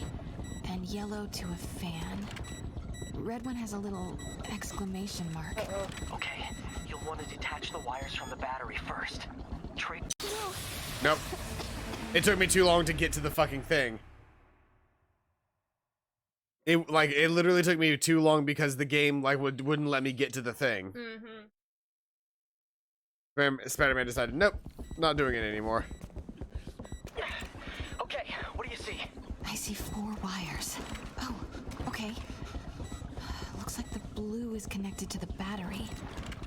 and yellow to a fan. Red one has a little exclamation mark. Okay, you'll want to detach the wires from the battery first. Nope. It took me too long to get to the fucking thing. It literally took me too long because the game wouldn't let me get to the thing. Spider-Man decided, nope, not doing it anymore. Okay, what do you see? I see 4 wires. Oh, okay. Looks like the blue is connected to the battery,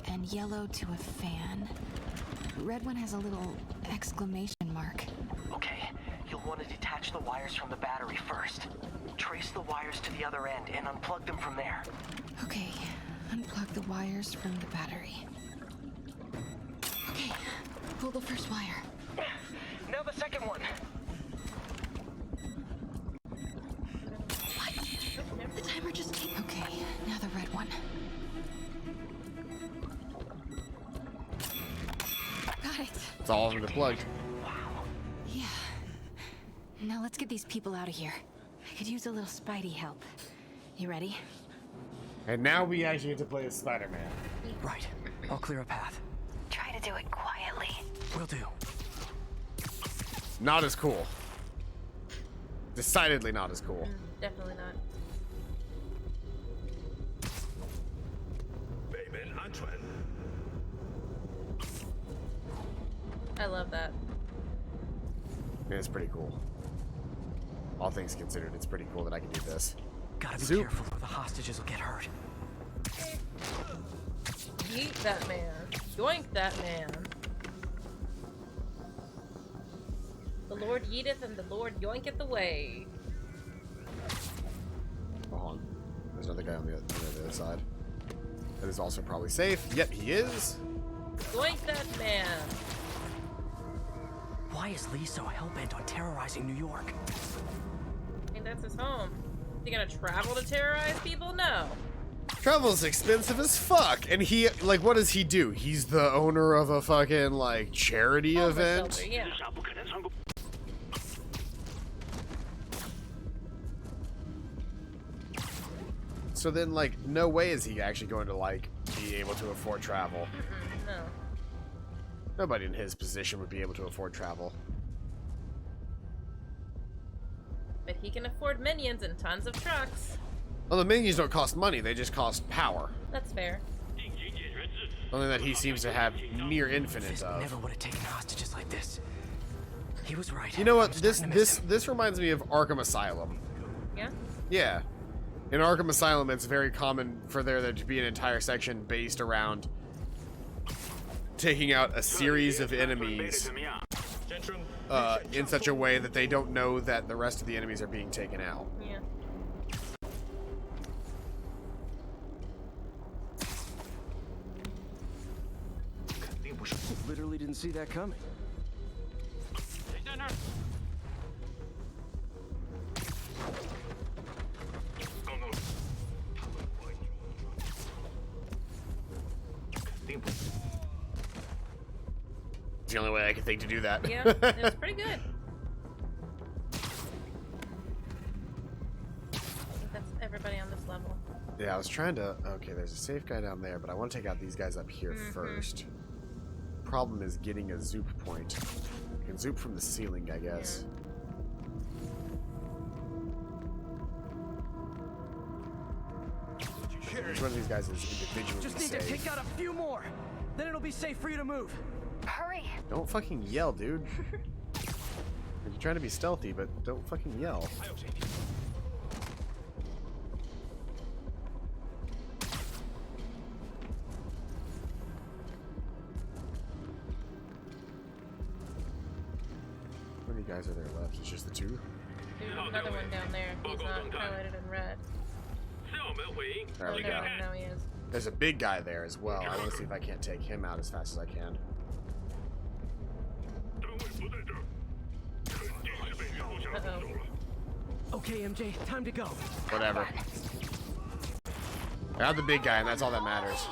and yellow to a fan. Red one has a little exclamation mark. Okay, you'll want to detach the wires from the battery first. Trace the wires to the other end and unplug them from there. Okay, unplug the wires from the battery. Okay, pull the first wire. Now the second one. What? The timer just came. Okay, now the red one. Got it. It's all of them plugged. Yeah. Now let's get these people out of here. I could use a little Spidey help. You ready? And now we actually get to play as Spider-Man. Right. I'll clear a path. Try to do it quietly. Will do. Not as cool. Decidedly not as cool. Definitely not. I love that. Yeah, it's pretty cool. All things considered, it's pretty cool that I can do this. Gotta be Zoop. careful or the hostages will get hurt. Yeet that man. Yoink that man. The Lord yeeteth and the Lord yoinketh away. Hold on. There's another guy on the other side. That is also probably safe. Yep, he is. Yoink that man. Why is Lee so hell-bent on terrorizing New York? I mean, that's his home. Is he gonna travel to terrorize people? No. Travel's expensive as fuck. And he, like, what does he do? He's the owner of a fucking, like, charity event? Shelter, yeah. So then, like, no way is he actually going to, like, be able to afford travel. No. Nobody in his position would be able to afford travel. But he can afford minions and tons of trucks. Well, the minions don't cost money, they just cost power. That's fair. Something that he seems to have near infinite of. Never would have taken hostages like this. He was right. You know what? This reminds me of Arkham Asylum. Yeah? Yeah. In Arkham Asylum, it's very common for there to be an entire section based around taking out a series of enemies in such a way that they don't know that the rest of the enemies are being taken out. Yeah. Literally didn't see that coming. It's the only way I can think to do that. Yeah, it was pretty good. I think that's everybody on this level. Yeah, I was trying to... Okay, there's a safe guy down there, but I want to take out these guys up here first. Problem is getting a zoop point. You can zoop from the ceiling, I guess. Each one of these guys is individually Just need safe. to take out a few more. Then it'll be safe for you to move. Hurry. Don't fucking yell, dude. You're trying to be stealthy, but don't fucking yell. How many guys are there left? It's just the two? There's another one down there. He's not highlighted in red. There we go. No, he is. There's a big guy there as well. I want to see if I can't take him out as fast as I can. Okay, MJ, time to go. Whatever. I have the big guy, and that's all that matters.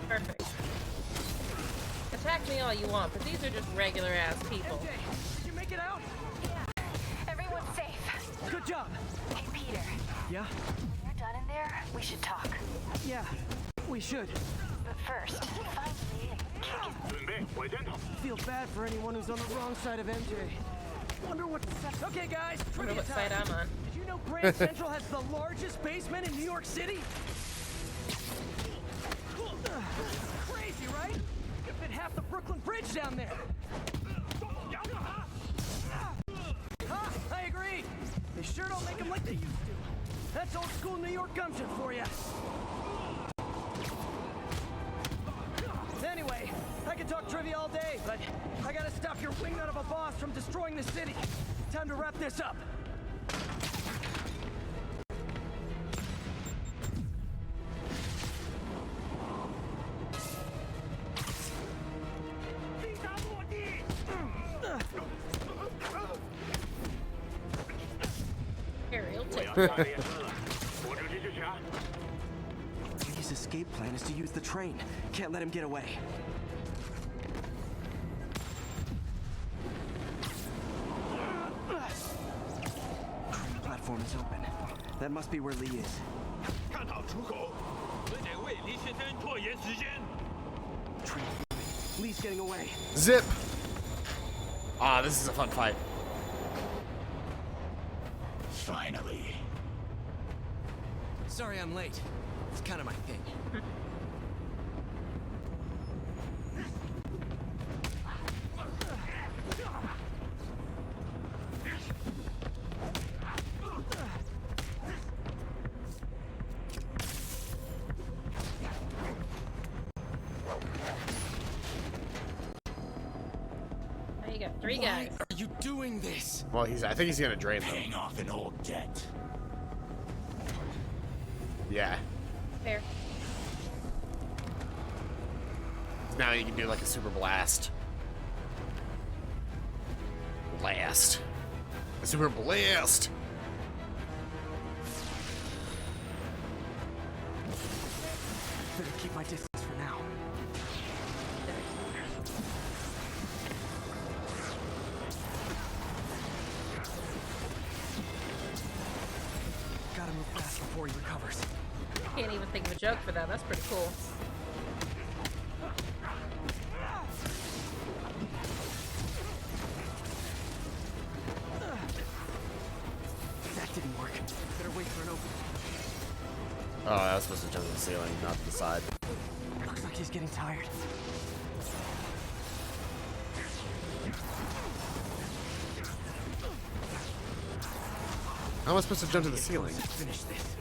Perfect. Attack me all you want, but these are just regular ass people. MJ, did you make it out? Yeah. Everyone's safe. Good job. Hey, Peter. Yeah? When you're done in there, we should talk. Yeah, we should. But first, find Lee and kick his... Feel bad for anyone who's on the wrong side of MJ. Wonder what... Okay, guys, Wonder trivia what side time. I'm on. Did you know Grand Central has the largest basement in New York City? Crazy, right? Could fit half the Brooklyn Bridge down there. Huh, I agree. They sure don't make them like they used to. That's old school New York gumption for you. Anyway, I could talk trivia all day, but I gotta stop your wingnut of a boss from destroying the city. Time to wrap this up. Here, he'll take His escape plan is to use the train. Can't let him get away. Train platform is open. That must be where Lee is. Train. Lee's getting away. Zip! Ah, this is a fun fight. Finally. Sorry I'm late. It's kind of my thing. 3 guys. Why are you doing this? Well, I think he's gonna drain them. Paying off an old debt. Yeah. Fair. Now you can do like a super blast. Blast. A super blast. Better keep my distance for now. Gotta move fast before he recovers. Can't even think of a joke for that. That's pretty cool. That didn't work. Better wait for an opening. Oh, I was supposed to jump to the ceiling, not to the side. Looks like he's getting tired. How am I supposed to jump to the ceiling? Finish this.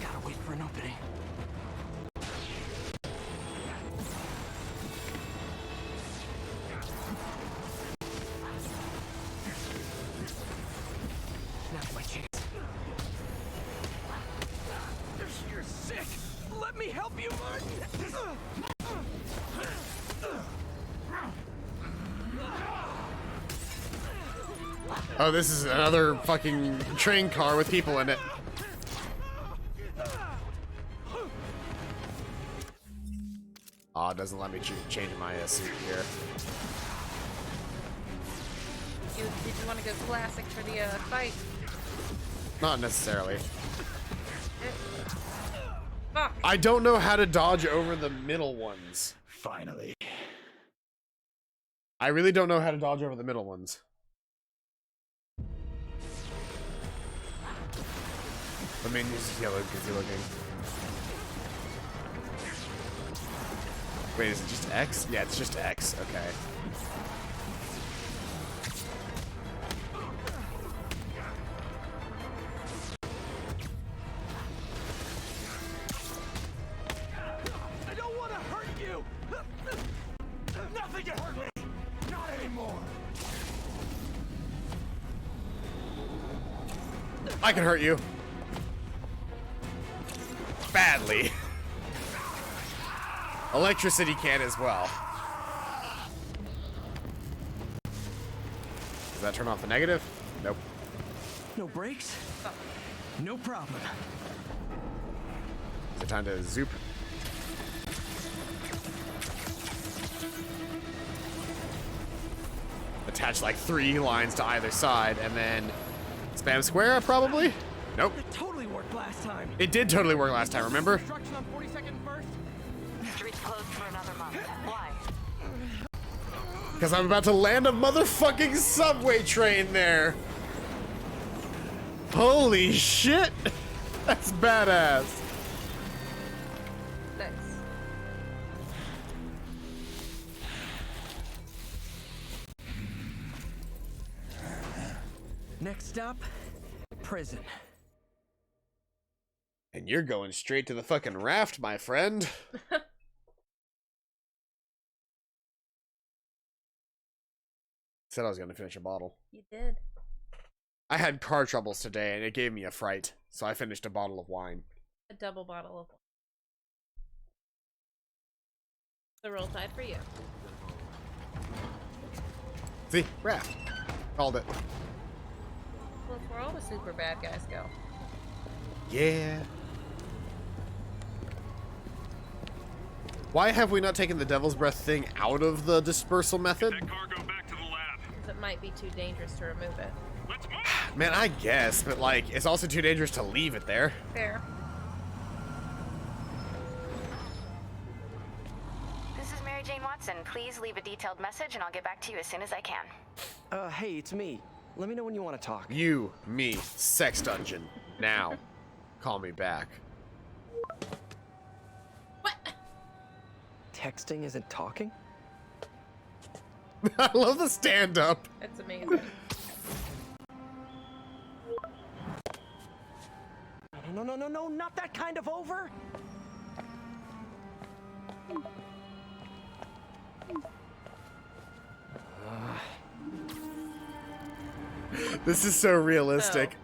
Gotta wait for an opening. Now's my chance. You're sick. Let me help you, Martin. Oh, this is another fucking train car with people in it. Oh, it doesn't let me change my suit here. Did you want to go classic for the fight? Not necessarily. Fuck. I don't know how to dodge over the middle ones. Finally. I really don't know how to dodge over the middle ones. The menu is yellow goofy looking. Wait, is it just X? Yeah, it's just X. Okay. I don't want to hurt you. Nothing can hurt me. Not anymore. I can hurt you. Badly. Electricity can as well. Does that turn off the negative? Nope. No brakes? No problem. Is it time to zoop? Attach like 3 lines to either side and then spam square probably? Nope. It totally worked last time. It did totally work last time, remember? Construction on 42nd first. Street's closed for another month. Why? Because I'm about to land a motherfucking subway train there. Holy shit! That's badass. Thanks. Next stop, prison. And you're going straight to the fucking raft, my friend. Said I was gonna finish a bottle. You did. I had car troubles today and it gave me a fright, so I finished a bottle of wine. A double bottle of wine. The roll tide for you. See? Raft. Called it. Well, it's where all the super bad guys go. Yeah. Why have we not taken the Devil's Breath thing out of the dispersal method? Because it might be too dangerous to remove it. Man, I guess, but like, it's also too dangerous to leave it there. Fair. This is Mary Jane Watson. Please leave a detailed message and I'll get back to you as soon as I can. Hey, it's me. Let me know when you want to talk. You, me, sex dungeon. Now, call me back. Texting isn't talking? I love the stand-up. That's amazing. No, not that kind of over. This is so realistic.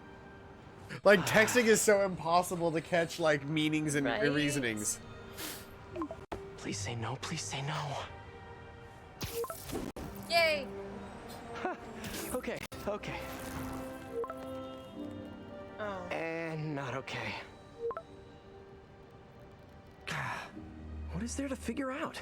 Like, texting is so impossible to catch, like, meanings and reasonings. Please say no, please say no. Yay! Okay. Oh. And not okay. What is there to figure out?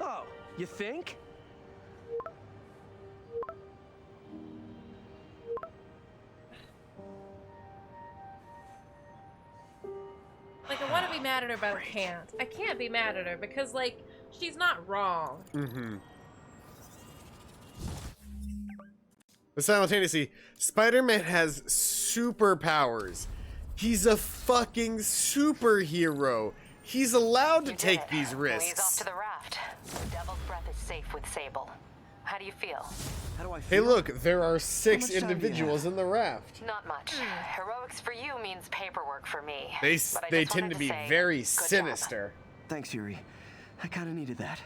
Oh, you think? Like, I want to be mad at her, but I can't. I can't be mad at her because, like, she's not wrong. Mm-hmm. But simultaneously, Spider-Man has superpowers. He's a fucking superhero. He's allowed to take these risks. He's off to the raft. The Devil's Breath is safe with Sable. How do you feel? How do I Hey, feel? look, there are 6 much time do you individuals in the raft. Not much. Heroics for you means paperwork for me. They But I just tend wanted to be say, very good sinister. Thanks, Yuri. I kind of needed that.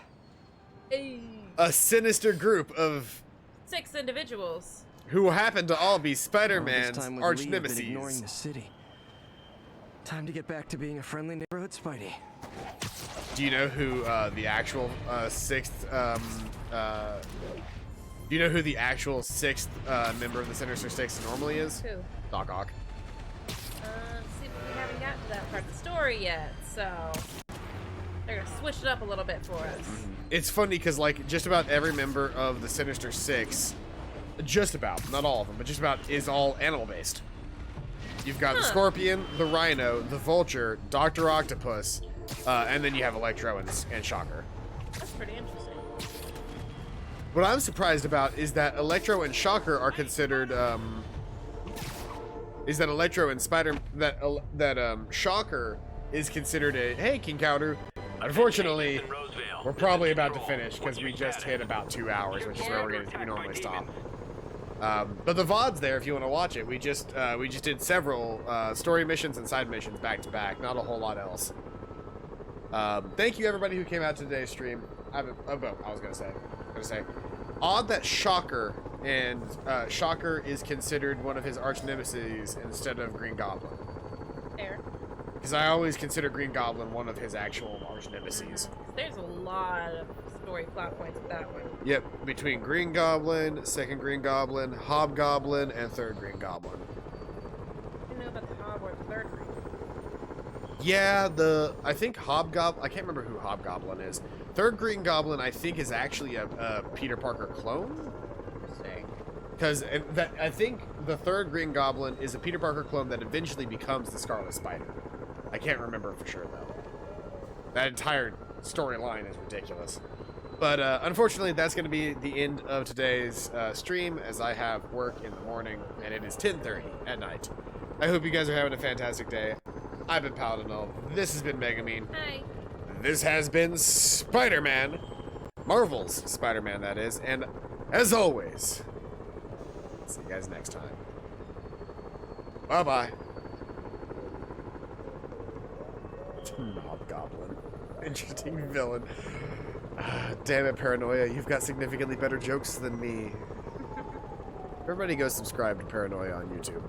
A sinister group of 6 individuals. who happen to all be All this Spider-Man's time with arch Lee, I've been ignoring nemesis. the city. Time to get back to being a friendly neighborhood Spidey. Do you know who the actual 6th do you know who the actual 6th member of the Sinister Six normally is? Who? Doc Ock. See, but we haven't gotten to that part of the story yet, so they're gonna switch it up a little bit for us. It's funny because, like, just about every member of the Sinister Six, just about, not all of them, but just about, is all animal-based. You've got the Scorpion, the Rhino, the Vulture, Dr. Octopus, and then you have Electro and Shocker. That's pretty interesting. What I'm surprised about is that Electro and Shocker are considered, Shocker is considered a, hey, King Cowder, unfortunately, we're probably about to finish because we just hit about 2 hours, which is where we normally stop. But the VOD's there if you want to watch it. We just did several story missions and side missions back to back. Not a whole lot else. Thank you everybody who came out to today's stream. Odd that Shocker is considered one of his arch nemesis instead of Green Goblin. Fair. Because I always consider Green Goblin one of his actual arch nemesis. There's a lot of story plot points with that one. Yep, between Green Goblin, 2nd Green Goblin, Hobgoblin, and 3rd Green Goblin. I know about the Hob or the 3rd Green. Yeah, I think Hobgoblin, I can't remember who Hobgoblin is. 3rd Green Goblin, I think, is actually a Peter Parker clone. Interesting. Because I think the 3rd Green Goblin is a Peter Parker clone that eventually becomes the Scarlet Spider. I can't remember for sure, though. That entire storyline is ridiculous. But unfortunately, that's going to be the end of today's stream, as I have work in the morning, and it is 10:30 at night. I hope you guys are having a fantastic day. I've been Paladinal. This has been Megamine. Hi. This has been Spider-Man. Marvel's Spider-Man, that is. And as always, see you guys next time. Bye-bye. Hobgoblin. Interesting villain. Damn it, Paranoia. You've got significantly better jokes than me. Everybody go subscribe to Paranoia on YouTube.